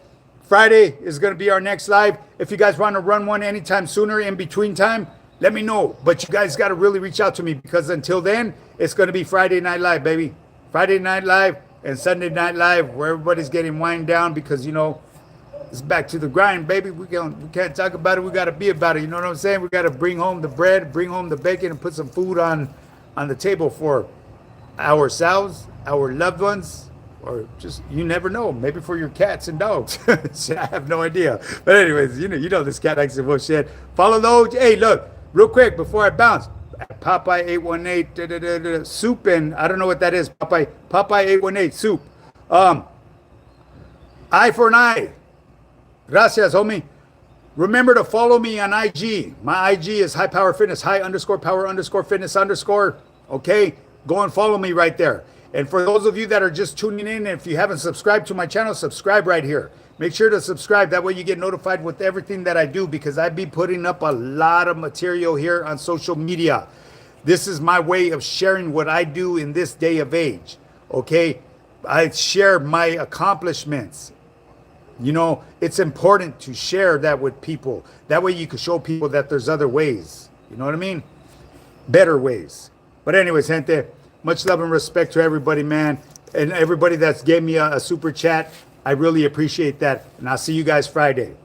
[SPEAKER 1] Friday is going to be our next live. If you guys want to run one anytime sooner in between time, let me know. But you guys got to really reach out to me because until then, it's going to be Friday Night Live, baby. Friday Night Live and Sunday Night Live where everybody's getting wind down because, you know, it's back to the grind, baby. We can't talk about it. We got to be about it. You know what I'm saying? We got to bring home the bread, bring home the bacon, and put some food on the table for ourselves, our loved ones, or just, you never know, maybe for your cats and dogs. I have no idea. But anyways, you know this cat likes to bullshit. Follow those. Hey, look, real quick before I bounce. Popeye 818 soup, and I don't know what that is. Popeye 818 soup. Eye for an eye. Gracias, homie. Remember to follow me on IG. My IG is high power fitness, high_power_fitness_. Okay, go and follow me right there. And for those of you that are just tuning in, if you haven't subscribed to my channel, subscribe right here. Make sure to subscribe. That way you get notified with everything that I do because I be putting up a lot of material here on social media. This is my way of sharing what I do in this day of age. Okay? I share my accomplishments. You know, it's important to share that with people. That way you can show people that there's other ways. You know what I mean? Better ways. But anyways, gente, much love and respect to everybody, man. And everybody that's gave me a super chat. I really appreciate that. And I'll see you guys Friday.